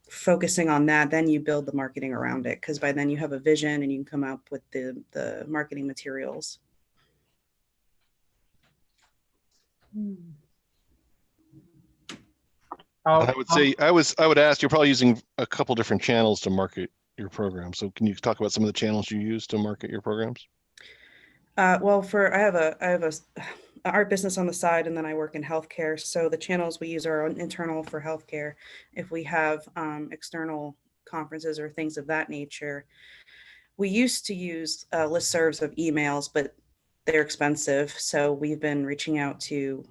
focusing on that, then you build the marketing around it, because by then you have a vision and you can come up with the marketing materials. I would say I would ask, you're probably using a couple different channels to market your program. So can you talk about some of the channels you use to market your programs? Well, I have a art business on the side, and then I work in healthcare. So the channels we use are internal for healthcare. If we have external conferences or things of that nature, we used to use listservs of emails, but they're expensive. So we've been reaching out to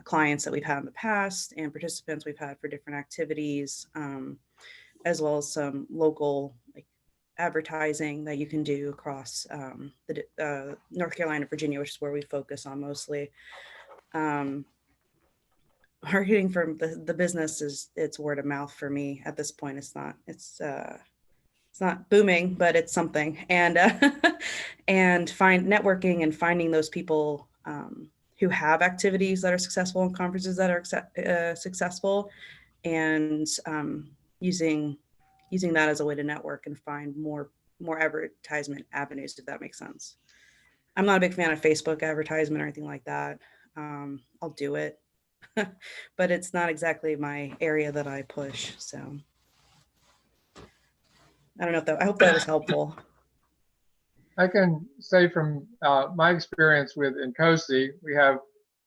clients that we've had in the past and participants we've had for different activities, as well as some local advertising that you can do across the North Carolina, Virginia, which is where we focus on mostly. Marketing from the business it's word of mouth for me at this point. It's not booming, but it's something. And and networking and finding those people who have activities that are successful and conferences that are successful, and using that as a way to network and find more advertisement avenues, if that makes sense. I'm not a big fan of Facebook advertisement or anything like that. I'll do it, but it's not exactly my area that I push. So I don't know if that, I hope that was helpful. I can say from my experience with INCOSI, we have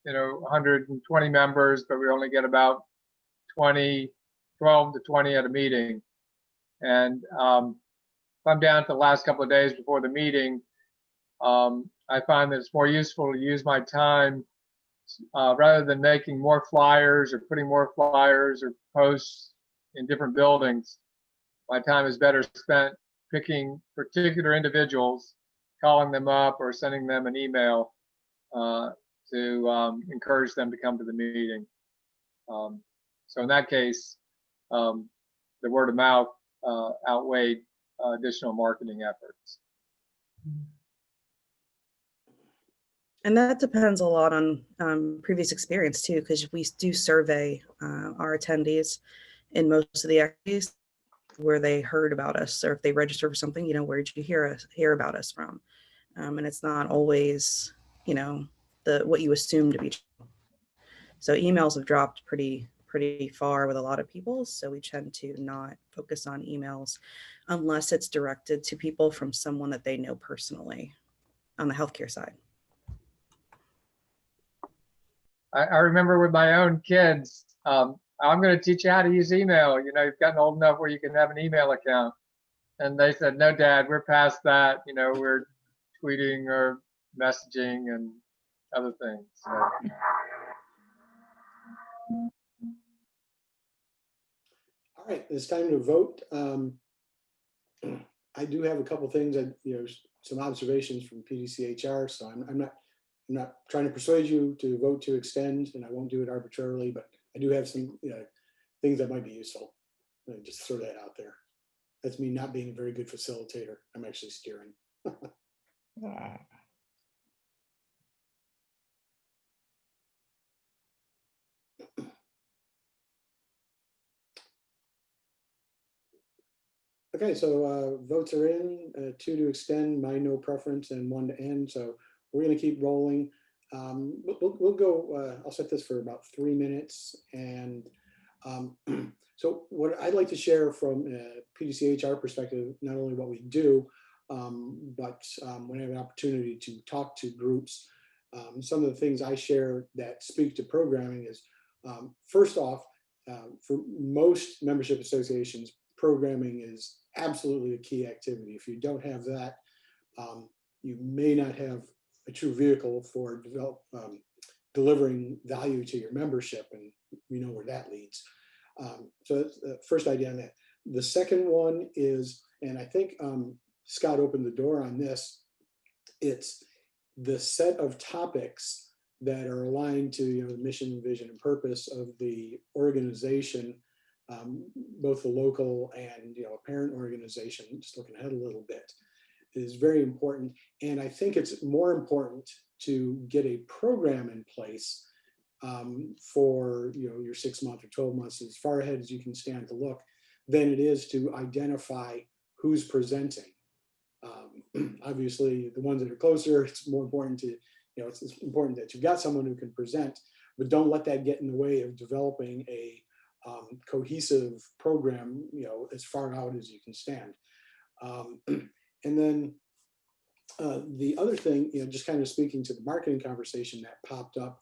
120 members, but we only get about 12 to 20 at a meeting. And if I'm down to the last couple of days before the meeting, I find that it's more useful to use my time rather than making more flyers or putting more flyers or posts in different buildings. My time is better spent picking particular individuals, calling them up or sending them an email to encourage them to come to the meeting. So in that case, the word of mouth outweighed additional marketing efforts. And that depends a lot on previous experience too, because we do survey our attendees in most of the activities where they heard about us, or if they register for something, where did you hear about us from? And it's not always, what you assume to be true. So emails have dropped pretty far with a lot of people. So we tend to not focus on emails unless it's directed to people from someone that they know personally on the healthcare side. I remember with my own kids, I'm going to teach you how to use email. You've gotten old enough where you can have an email account. And they said, no, Dad, we're past that. We're tweeting or messaging and other things. So. All right, it's time to vote. I do have a couple things, some observations from PDCHR. So I'm not trying to persuade you to vote to extend, and I won't do it arbitrarily, but I do have some things that might be useful. Just throw that out there. That's me not being a very good facilitator. I'm actually steering. Okay, so votes are in, 2 to extend, my no preference, and 1 to end. So we're going to keep rolling. We'll go, I'll set this for about 3 minutes. And so what I'd like to share from a PDCHR perspective, not only what we do, but when I have an opportunity to talk to groups, some of the things I share that speak to programming is, first off, for most membership associations, programming is absolutely a key activity. If you don't have that, you may not have a true vehicle for delivering value to your membership, and we know where that leads. So that's the first idea on that. The second one is, and I think Scott opened the door on this, it's the set of topics that are aligned to the mission, vision, and purpose of the organization, both the local and a parent organization. Just looking ahead a little bit, is very important. And I think it's more important to get a program in place for your 6 months or 12 months, as far ahead as you can stand to look, than it is to identify who's presenting. Obviously, the ones that are closer, it's more important to, it's important that you've got someone who can present, but don't let that get in the way of developing a cohesive program, as far out as you can stand. And then the other thing, just kind of speaking to the marketing conversation that popped up,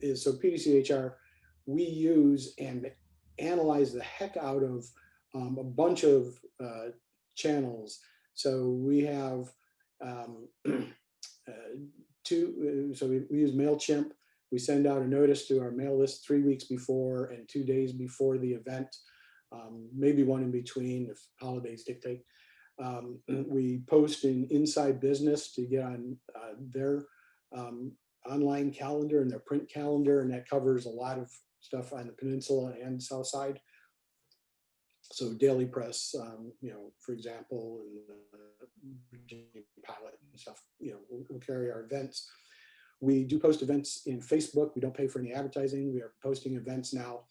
is so PDCHR, we use and analyze the heck out of a bunch of channels. So we have so we use MailChimp We send out a notice to our mail list 3 weeks before and 2 days before the event, maybe one in between if holidays dictate. We post in Inside Business to get on their online calendar and their print calendar, and that covers a lot of stuff on the peninsula and south side. So Daily Press, for example, and Virginia Pilot and stuff, we'll carry our events. We do post events in Facebook. We don't pay for any advertising. We are posting events now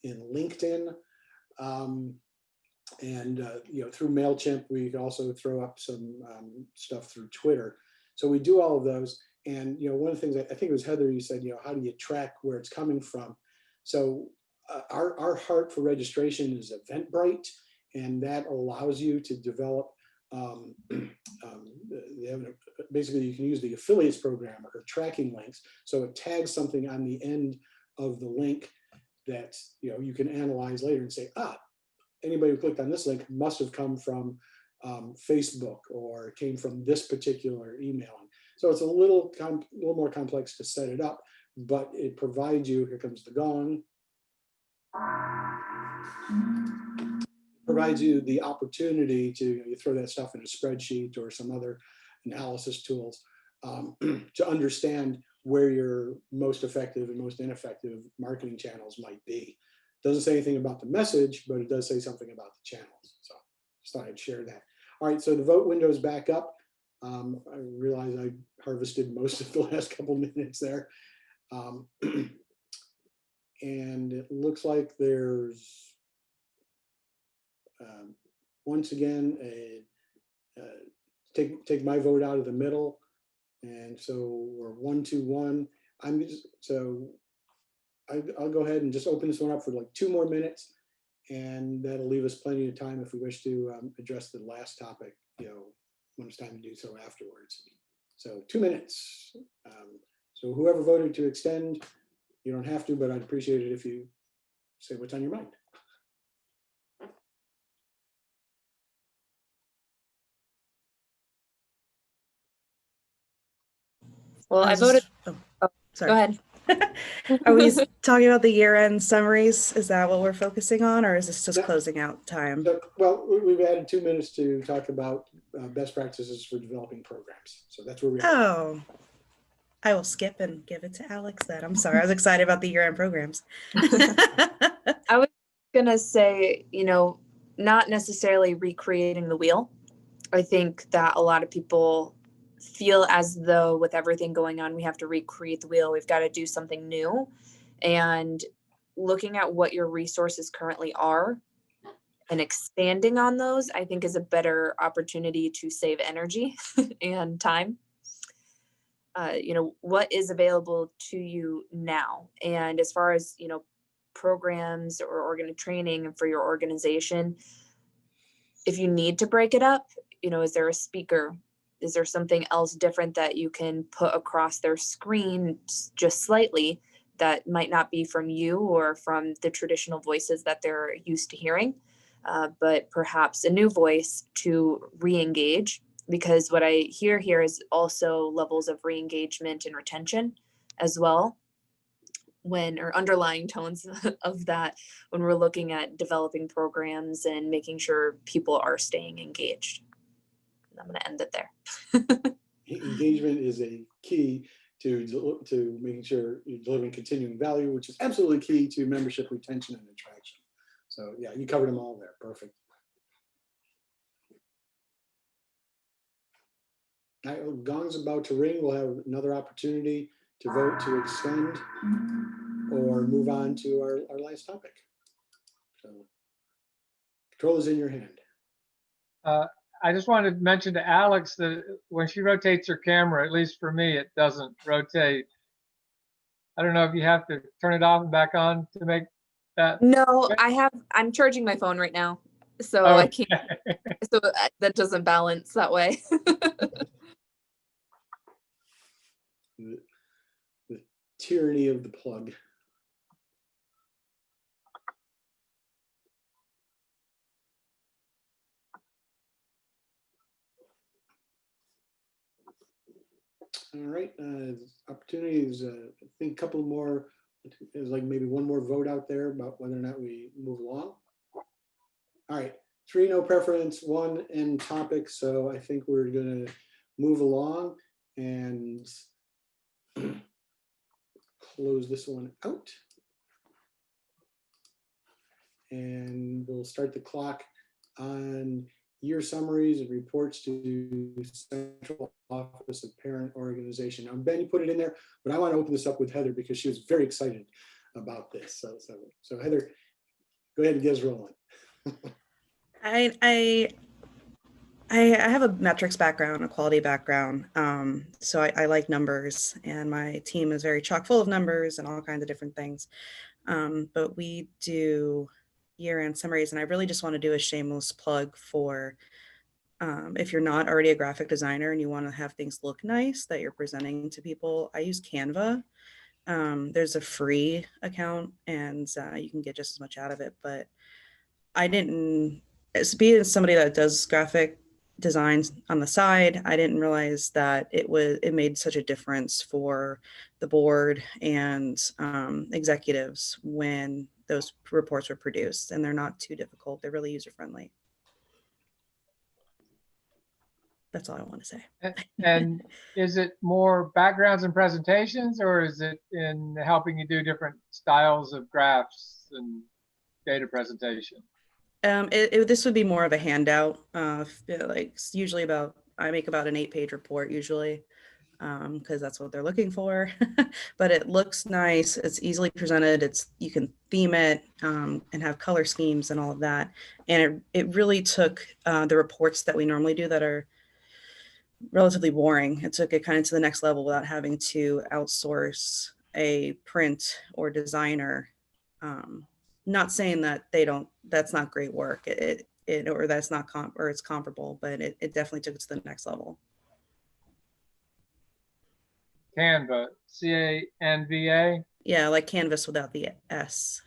in LinkedIn. Through MailChimp, we can also throw up some stuff through Twitter. So we do all of those. And, one of the things, I think it was Heather, you said, how do you track where it's coming from? So our heart for registration is Eventbrite, and that allows you to develop, basically you can use the affiliates program or tracking links. So it tags something on the end of the link that, you can analyze later and say, anybody who clicked on this link must have come from Facebook or came from this particular email. So it's a little more complex to set it up, but it provides you, here comes the gong, provides you the opportunity to you throw that stuff in a spreadsheet or some other analysis tools to understand where your most effective and most ineffective marketing channels might be. Doesn't say anything about the message, but it does say something about the channels. So just thought I'd share that. All right, so the vote window is back up. I realize I harvested most of the last couple minutes there. And it looks like there's, once again, take my vote out of the middle. And so we're 1-1. I'll go ahead and just open this one up for like 2 more minutes, and that'll leave us plenty of time if we wish to address the last topic, when it's time to do so afterwards. So 2 minutes. So whoever voted to extend, you don't have to, but I'd appreciate it if you say what's on your mind. Well, I voted. Sorry. Go ahead. Are we talking about the year-end summaries? Is that what we're focusing on, or is this just closing out time? Well, we've added 2 minutes to talk about best practices for developing programs. So that's where we are. Oh, I will skip and give it to Alex then. I'm sorry. I was excited about the year-end programs. I was gonna say, not necessarily recreating the wheel. I think that a lot of people feel as though with everything going on, we have to recreate the wheel. We've got to do something new. And looking at what your resources currently are and expanding on those, I think is a better opportunity to save energy and time. What is available to you now? And as far as, programs or training for your organization, if you need to break it up, is there a speaker? Is there something else different that you can put across their screen just slightly that might not be from you or from the traditional voices that they're used to hearing, but perhaps a new voice to re-engage? Because what I hear here is also levels of re-engagement and retention as well, or underlying tones of that when we're looking at developing programs and making sure people are staying engaged. I'm going to end it there. Engagement is a key to making sure you're delivering continuing value, which is absolutely key to membership retention and attraction. So yeah, you covered them all there. Perfect. Gong's about to ring. We'll have another opportunity to vote to extend or move on to our last topic. So control is in your hand. I just wanted to mention to Alex that when she rotates her camera, at least for me, it doesn't rotate. I don't know if you have to turn it off and back on to make that. No, I'm charging my phone right now, so I can't, so that doesn't balance that way. The tyranny of the plug. All right, opportunities, I think a couple more, there's like maybe one more vote out there about whether or not we move along. All right, 3 no preference, 1 end topic. So I think we're gonna move along and close this one out. And we'll start the clock on year summaries and reports to Central Office of Parent Organization. Now, Ben, you put it in there, but I want to open this up with Heather because she was very excited about this. So Heather, go ahead and get us rolling. I have a metrics background, a quality background. So I like numbers, and my team is very chock full of numbers and all kinds of different things. But we do year-end summaries, and I really just want to do a shameless plug for if you're not already a graphic designer and you want to have things look nice that you're presenting to people. I use Canva. There's a free account, and you can get just as much out of it. But I didn't, as being somebody that does graphic designs on the side, I didn't realize that it made such a difference for the board and executives when those reports were produced, and they're not too difficult. They're really user friendly. That's all I want to say. And is it more backgrounds and presentations, or is it in helping you do different styles of graphs and data presentation? This would be more of a handout. Like usually I make about an 8-page report usually, because that's what they're looking for. But it looks nice. It's easily presented. You can theme it and have color schemes and all of that. And it really took the reports that we normally do that are relatively boring. It took it kind of to the next level without having to outsource a print or designer. Not saying that that's not great work. Or that's not or it's comparable, but it definitely took it to the next level. Canva, C-A-N-V-A. Yeah, like Canvas without the S.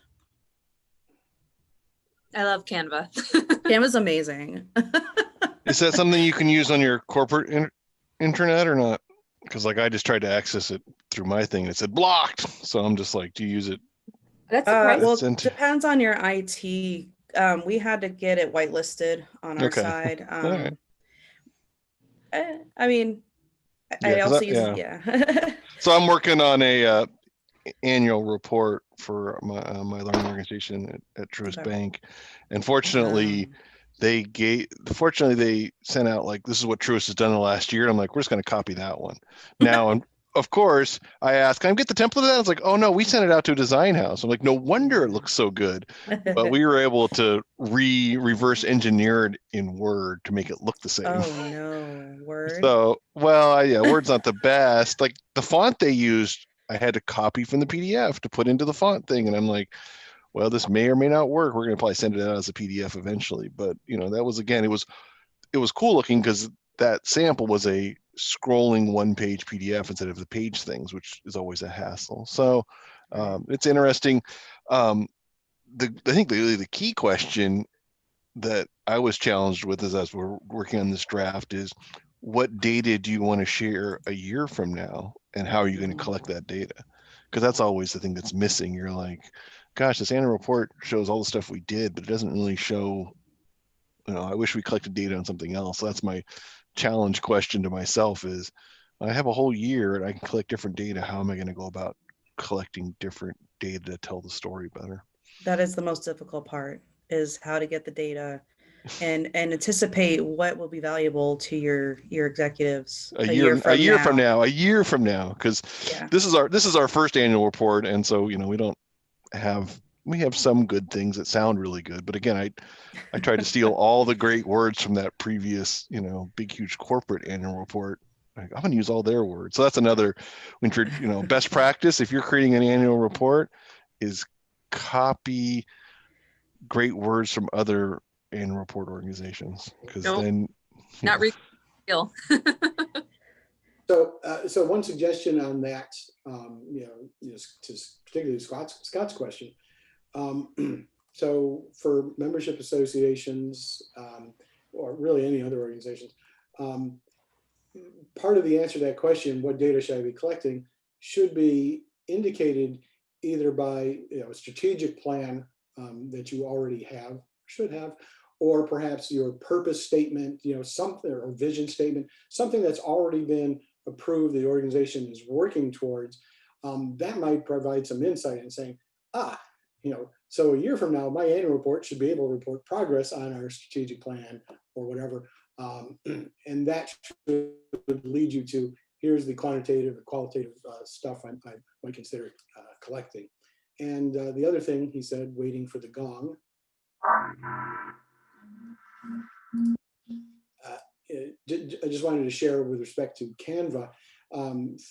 I love Canva. Canva's amazing. Is that something you can use on your corporate intranet or not? Because like I just tried to access it through my thing and it said blocked. So I'm just like, do you use it? That's surprising. Well, it depends on your IT. We had to get it whitelisted on our side. Right. I mean, Yeah, I also use yeah. So I'm working on a annual report for my learning organization at Truist Bank, and fortunately they sent out like, this is what Truist has done in the last year. I'm like, we're just going to copy that one now. And of course I asked, can I get the template of that? It's like, oh no, we sent it out to a design house. I'm like, no wonder it looks so good. But we were able to reverse engineer it in Word to make it look the same. Oh no, Word. So, well, yeah, Word's not the best. Like the font they used, I had to copy from the PDF to put into the font thing. And I'm like, well, this may or may not work. We're going to probably send it out as a PDF eventually. But, that was, again, it was cool looking because that sample was a scrolling 1-page PDF instead of the page things, which is always a hassle. So it's interesting. I think the key question that I was challenged with as we're working on this draft is, what data do you want to share a year from now, and how are you going to collect that data? Because that's always the thing that's missing. You're like, gosh, this annual report shows all the stuff we did, but it doesn't really show, I wish we collected data on something else. So that's my challenge question to myself is, I have a whole year and I can collect different data. How am I going to go about collecting different data to tell the story better? That is the most difficult part, is how to get the data and anticipate what will be valuable to your executives a year from now, because this is our first annual report, and so we have some good things that sound really good, but again, I tried to steal all the great words from that previous big huge corporate annual report. I'm going to use all their words. So that's another best practice if you're creating an annual report is copy great words from other annual report organizations, because then not real. So one suggestion on that, particularly Scott's question. So for membership associations, or really any other organizations, part of the answer to that question, what data should I be collecting, should be indicated either by a strategic plan that you already have, should have, or perhaps your purpose statement, something, or vision statement, something that's already been approved, the organization is working towards. That might provide some insight in saying, so a year from now, my annual report should be able to report progress on our strategic plan or whatever. And that should lead you to, here's the quantitative or qualitative stuff I might consider collecting. And the other thing he said, waiting for the gong. I just wanted to share with respect to Canva,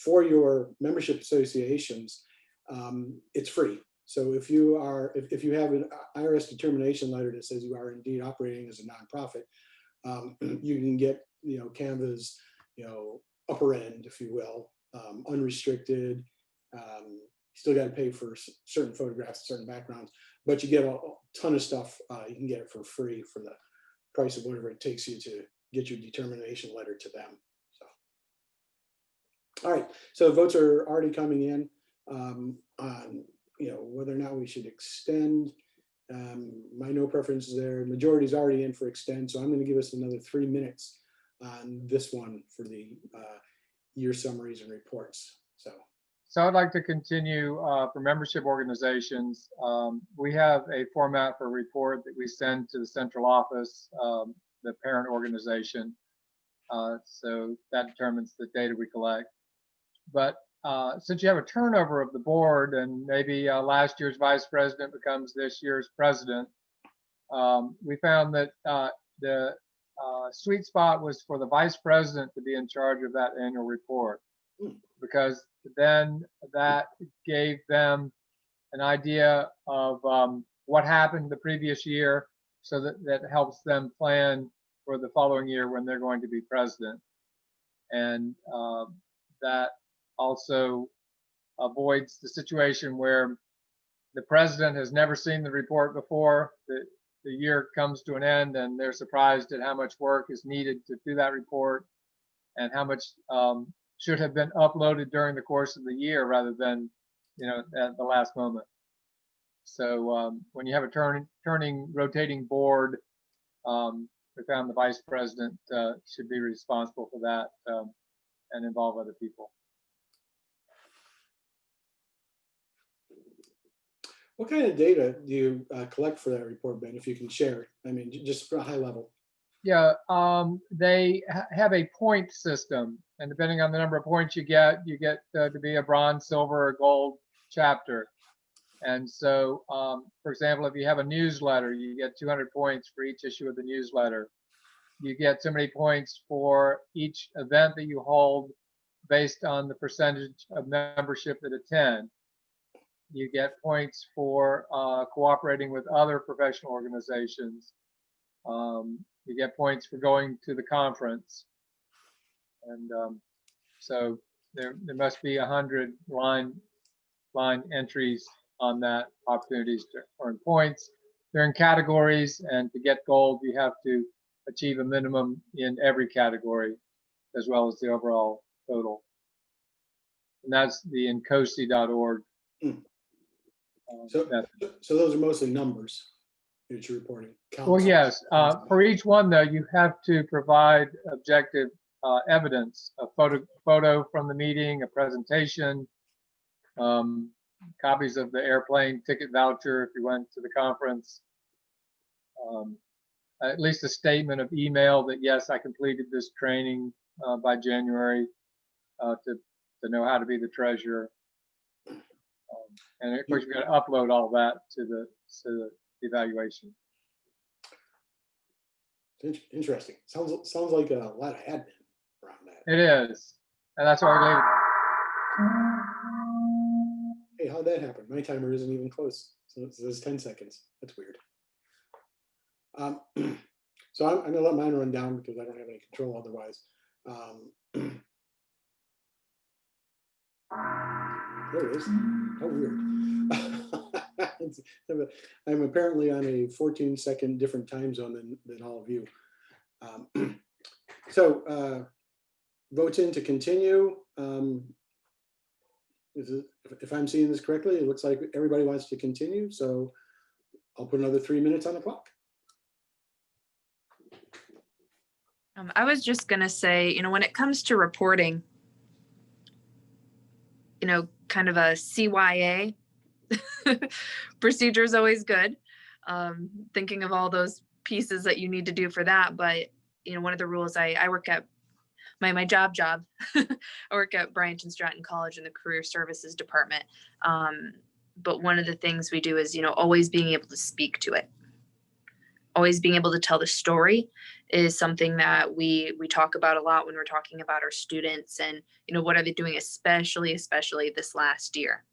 for your membership associations, it's free. So if you have an IRS determination letter that says you are indeed operating as a nonprofit, you can get Canva's upper end, if you will, unrestricted. Still got to pay for certain photographs, certain backgrounds, but you get a ton of stuff. You can get it for free for the price of whatever it takes you to get your determination letter to them. So, all right. So votes are already coming in on whether or not we should extend. My no preference is there. Majority is already in for extend, so I'm going to give us another 3 minutes on this one for the year summaries and reports. So I'd like to continue for membership organizations. We have a format for a report that we send to the central office, the parent organization. So that determines the data we collect. But since you have a turnover of the board and maybe last year's vice president becomes this year's president, we found that the sweet spot was for the vice president to be in charge of that annual report, because then that gave them an idea of what happened the previous year, so that helps them plan for the following year when they're going to be president. And that also avoids the situation where the president has never seen the report before. The year comes to an end and they're surprised at how much work is needed to do that report and how much should have been uploaded during the course of the year rather than, at the last moment. So when you have a rotating board, we found the vice president should be responsible for that and involve other people. What kind of data do you collect for that report, Ben, if you can share? I mean, just for a high level. Yeah, they have a point system, and depending on the number of points you get to be a bronze, silver, or gold chapter. And so, for example, if you have a newsletter, you get 200 points for each issue of the newsletter. You get so many points for each event that you hold based on the percentage of membership that attend. You get points for cooperating with other professional organizations. You get points for going to the conference. And so there must be 100 line entries on that, opportunities to earn points. They're in categories, and to get gold, you have to achieve a minimum in every category, as well as the overall total. And that's the incosi.org. So those are mostly numbers that you're reporting. Well, yes. For each one, though, you have to provide objective evidence, a photo from the meeting, a presentation, copies of the airplane ticket voucher if you went to the conference, at least a statement of email that, yes, I completed this training by January to know how to be the treasurer. And of course, you've got to upload all that to the evaluation. Interesting. Sounds like a lot of admin around that. It is, and that's why we leave. Hey, how'd that happen? My timer isn't even close. So it says 10 seconds. That's weird. So I'm going to let mine run down because I don't have any control otherwise. There it is. How weird. I'm apparently on a 14-second different time zone than all of you. So votes in to continue. If I'm seeing this correctly, it looks like everybody wants to continue, so I'll put another 3 minutes on the clock. I was just gonna say, when it comes to reporting, kind of a CYA procedure is always good. Thinking of all those pieces that you need to do for that, but one of the rules I work at my job, I work at Bryant and Stratton College in the Career Services Department. But one of the things we do is, always being able to speak to it. Always being able to tell the story is something that we talk about a lot when we're talking about our students and, what are they doing, especially this last year.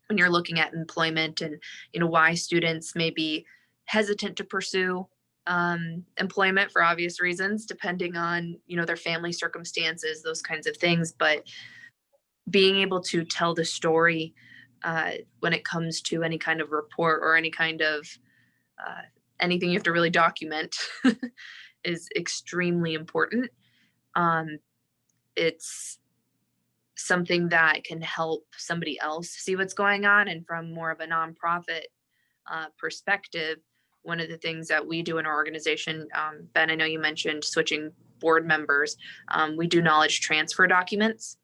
When you're looking at employment and, why students may be hesitant to pursue employment for obvious reasons, depending on, their family circumstances, those kinds of things. But being able to tell the story when it comes to any kind of report or any kind of anything you have to really document is extremely important. It's something that can help somebody else see what's going on. And from more of a nonprofit perspective, one of the things that we do in our organization, Ben, I know you mentioned switching board members. We do knowledge transfer documents.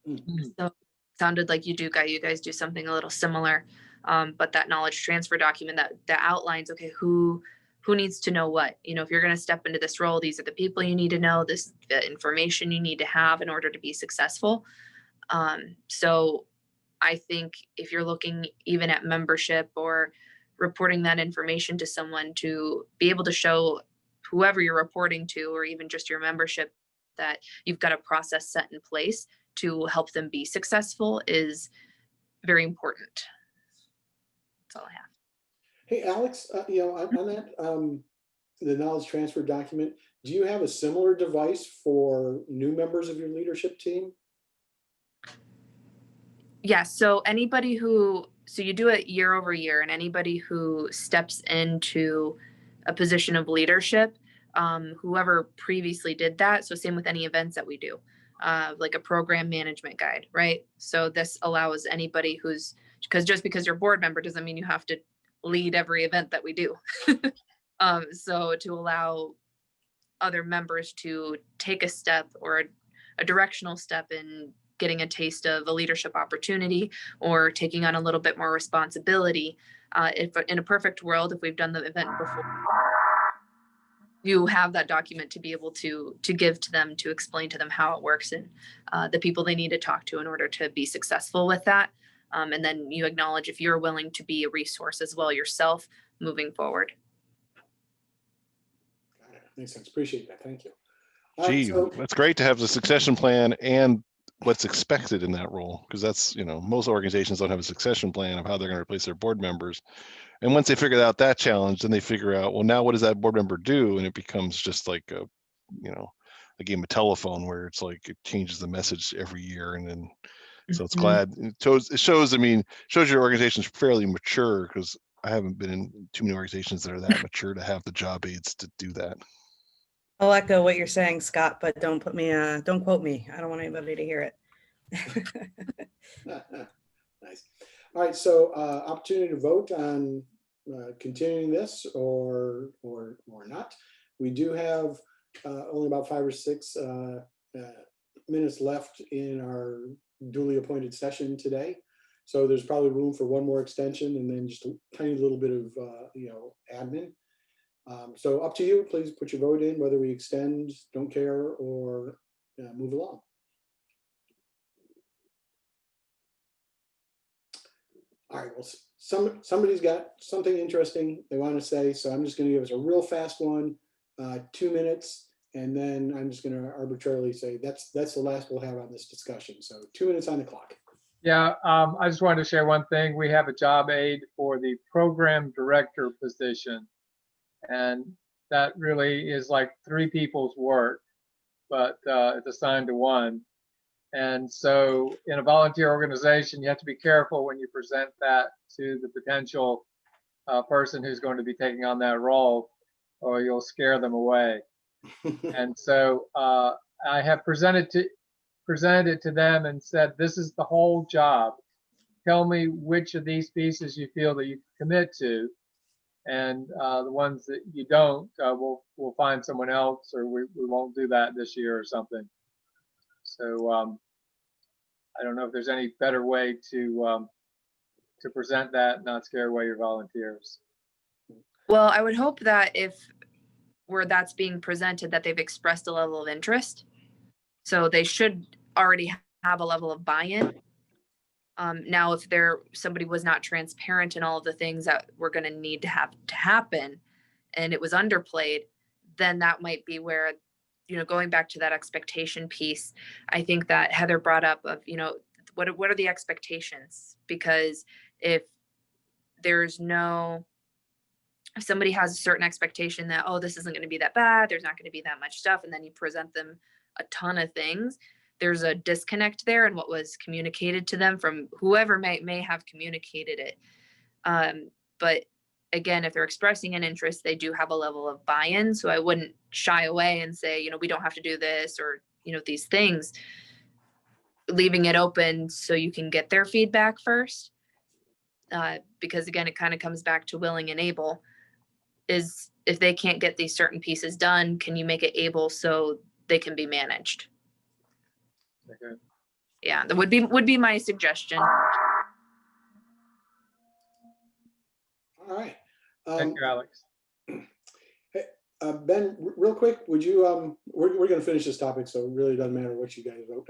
So it sounded like you guys do something a little similar. But that knowledge transfer document that outlines, okay, who needs to know what, if you're going to step into this role, these are the people you need to know, this the information you need to have in order to be successful. So I think if you're looking even at membership or reporting that information to someone, to be able to show whoever you're reporting to, or even just your membership, that you've got a process set in place to help them be successful is very important. That's all I have. Hey, Alex, on that, the knowledge transfer document, do you have a similar device for new members of your leadership team? Yeah, so so you do it year over year, and anybody who steps into a position of leadership, whoever previously did that, so same with any events that we do, like a program management guide, right? So this allows anybody just because you're a board member doesn't mean you have to lead every event that we do. So to allow other members to take a step or a directional step in getting a taste of a leadership opportunity or taking on a little bit more responsibility. If in a perfect world, if we've done the event before, you have that document to be able to give to them, to explain to them how it works and the people they need to talk to in order to be successful with that. And then you acknowledge if you're willing to be a resource as well yourself moving forward. Got it. Makes sense. Appreciate that. Thank you. Gee, that's great to have the succession plan and what's expected in that role, because that's, most organizations don't have a succession plan of how they're going to replace their board members. And once they figure out that challenge, then they figure out, well, now what does that board member do? And it becomes just like a game of telephone where it's like it changes the message every year. And then so it's glad it shows your organization's fairly mature, because I haven't been in too many organizations that are that mature to have the job aids to do that. I'll echo what you're saying, Scott, but don't quote me. I don't want anybody to hear it. Nice. All right, so opportunity to vote on continuing this or not. We do have only about 5 or 6 minutes left in our duly appointed session today. So there's probably room for one more extension and then just a tiny little bit of admin. So up to you. Please put your vote in, whether we extend, don't care, or move along. All right, well, somebody's got something interesting they want to say, so I'm just going to give us a real fast one, 2 minutes, and then I'm just going to arbitrarily say that's the last we'll have on this discussion. So 2 minutes on the clock. Yeah, I just wanted to share one thing. We have a job aid for the program director position, and that really is like 3 people's work, but it's assigned to one. And so in a volunteer organization, you have to be careful when you present that to the potential person who's going to be taking on that role, or you'll scare them away. And so I have presented it to them and said, this is the whole job. Tell me which of these pieces you feel that you can commit to. And the ones that you don't, we'll find someone else, or we won't do that this year or something. So I don't know if there's any better way to present that and not scare away your volunteers. Well, I would hope that if where that's being presented, that they've expressed a level of interest. So they should already have a level of buy-in. Now, if somebody was not transparent in all of the things that we're going to need to have to happen, and it was underplayed, then that might be where, going back to that expectation piece, I think that Heather brought up of, what are the expectations? Because if somebody has a certain expectation that, oh, this isn't going to be that bad, there's not going to be that much stuff, and then you present them a ton of things, there's a disconnect there in what was communicated to them from whoever may have communicated it. But again, if they're expressing an interest, they do have a level of buy-in. So I wouldn't shy away and say, we don't have to do this, or, these things, leaving it open so you can get their feedback first. Because again, it kind of comes back to willing and able. Is if they can't get these certain pieces done, can you make it able so they can be managed? Okay. Yeah, that would be my suggestion. All right. Thank you, Alex. Hey, Ben, real quick, would you, we're going to finish this topic, so it really doesn't matter what you guys wrote.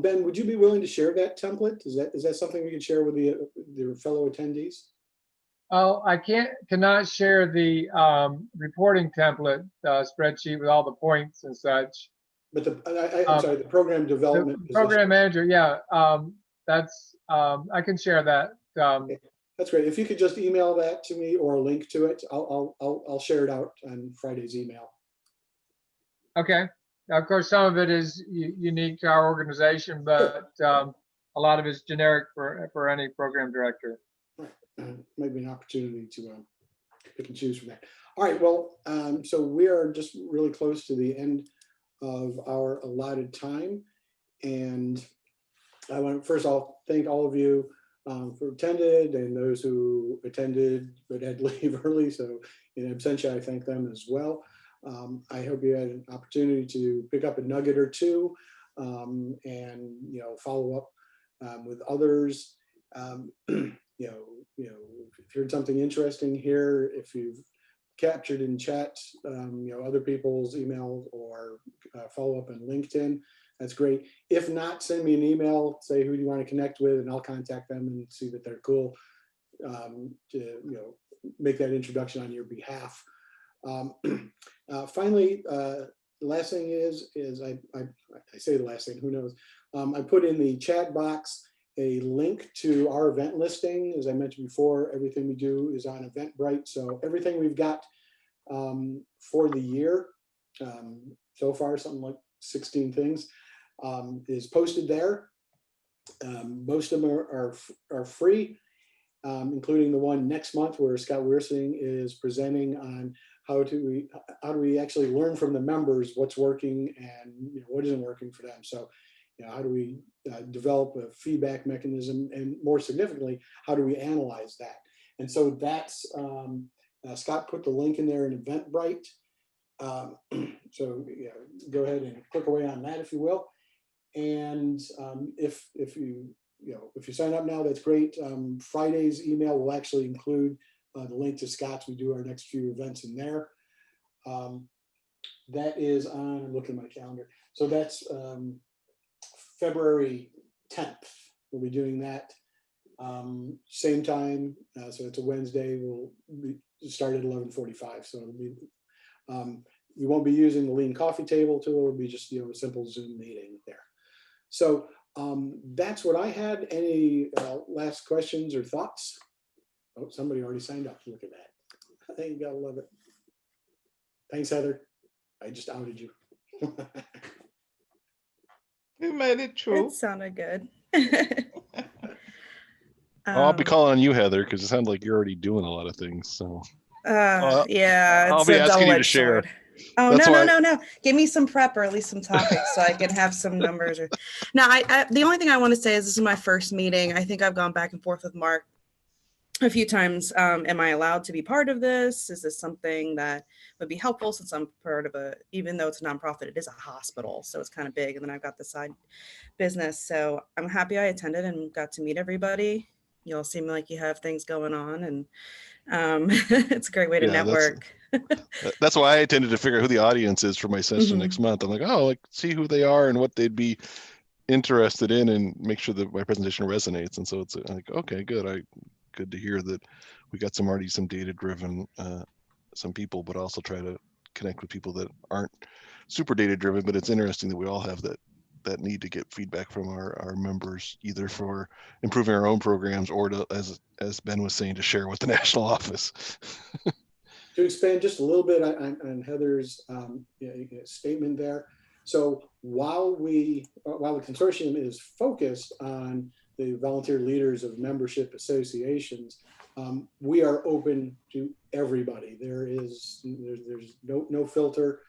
Ben, would you be willing to share that template? Is that something we can share with the fellow attendees? Oh, I cannot share the reporting template spreadsheet with all the points and such. But I'm sorry, the program development. The program manager, yeah, that's I can share that. Okay, that's great. If you could just email that to me or a link to it, I'll share it out on Friday's email. Okay. Now, of course, some of it is unique to our organization, but a lot of it's generic for any program director. Right. Maybe an opportunity to pick and choose from that. All right. Well, so we are just really close to the end of our allotted time, and I want to first off thank all of you for attended, and those who attended but had to leave early. So in absentia, I thank them as well. I hope you had an opportunity to pick up a nugget or two, and follow up with others. If you heard something interesting here, if you've captured in chat, other people's emails or follow up on LinkedIn, that's great. If not, send me an email, say who do you want to connect with, and I'll contact them and see that they're cool to make that introduction on your behalf. Finally, the last thing is I say the last thing, who knows? I put in the chat box a link to our event listing. As I mentioned before, everything we do is on Eventbrite. So everything we've got for the year, so far, something like 16 things, is posted there. Most of them are free, including the one next month where Scott Weersing is presenting on how do we actually learn from the members what's working and what isn't working for them. So how do we develop a feedback mechanism, and more significantly, how do we analyze that? And so that's Scott put the link in there in Eventbrite. So go ahead and click away on that if you will. And if you sign up now, that's great. Friday's email will actually include the link to Scott's. We do our next few events in there. That is on, I'm looking at my calendar. So that's February 10th. We'll be doing that. Same time. So it's a Wednesday. We'll start at 11:45. So it'll be, we won't be using the Lean Coffee Table tool. It'll be just a simple Zoom meeting there. So that's what I had. Any last questions or thoughts? Oh, somebody already signed up. Look at that. I think you gotta love it. Thanks, Heather. I just outed you. You made it true. It sounded good. I'll be calling on you, Heather, because it sounds like you're already doing a lot of things. So yeah, I'll it's be a asking you to double-edged share. sword. Oh, That's no, why- no. Give me some prep or at least some topics so I can have some numbers. Or no, the only thing I want to say is this is my first meeting. I think I've gone back and forth with Mark a few times. Am I allowed to be part of this? Is this something that would be helpful since I'm part of even though it's a nonprofit, it is a hospital. So it's kind of big. And then I've got the side business. So I'm happy I attended and got to meet everybody. You all seem like you have things going on, and it's a great way to Yeah, network. That's why I intended to figure out who the audience is for my session next month. I'm like, oh, like see who they are and what they'd be interested in, and make sure that my presentation resonates. And so it's like, okay, good. Good to hear that we got some data driven, some people, but also try to connect with people that aren't super data driven. But it's interesting that we all have that need to get feedback from our members, either for improving our own programs or to, as Ben was saying, to share with the national office. To expand just a little bit on Heather's statement there. So while the consortium is focused on the volunteer leaders of membership associations, we are open to everybody. There's no filter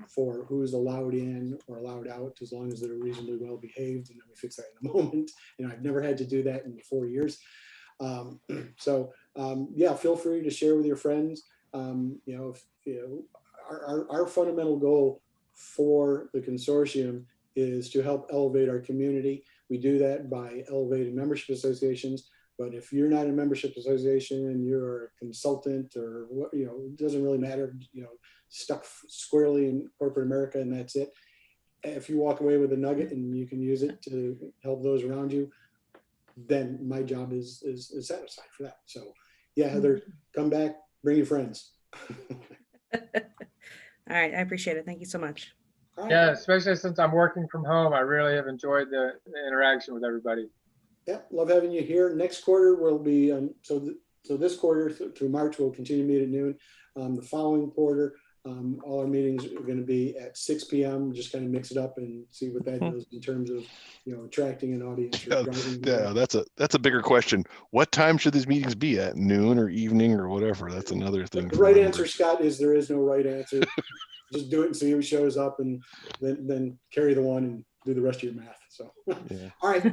for who's allowed in or allowed out, as long as they're reasonably well behaved, and then we fix that in a moment. I've never had to do that in 4 years. Yeah, feel free to share with your friends. Our fundamental goal for the consortium is to help elevate our community. We do that by elevating membership associations. But if you're not a membership association and you're a consultant or what, it doesn't really matter, stuck squarely in corporate America and that's it. If you walk away with a nugget and you can use it to help those around you, then my job is satisfied for that. So yeah, Heather, come back, bring your friends. All right, I appreciate it. Thank you so much. Right. Yeah, especially since I'm working from home, I really have enjoyed the interaction with everybody. Yeah, love having you here. Next quarter will be, so this quarter through March, we'll continue to meet at noon. The following quarter, all our meetings are going to be at 6 p.m. Just kind of mix it up and see what that does in terms of, attracting an audience. Yeah, that's a bigger question. What time should these meetings be at? Noon or evening or whatever? That's another thing. The right answer, Scott, is there is no right answer. Just do it and see who shows up, and then carry the one and do the rest of your math. So, yeah. All right.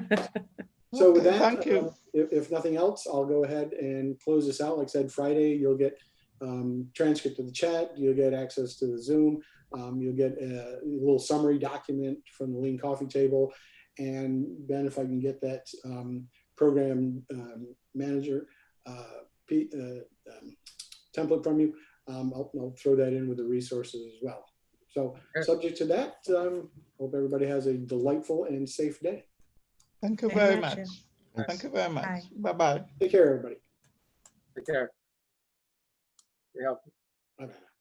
So with that, thank you. If nothing else, I'll go ahead and close this out. Like I said, Friday, you'll get transcript of the chat. You'll get access to the Zoom. You'll get a little summary document from the Lean Coffee Table. And Ben, if I can get that program manager template from you, I'll throw that in with the resources as well. So subject to that, hope everybody has a delightful and safe day. Thank you very much. Thank you very much. Bye-bye. Take care, everybody. Take care. Be healthy. Bye-bye.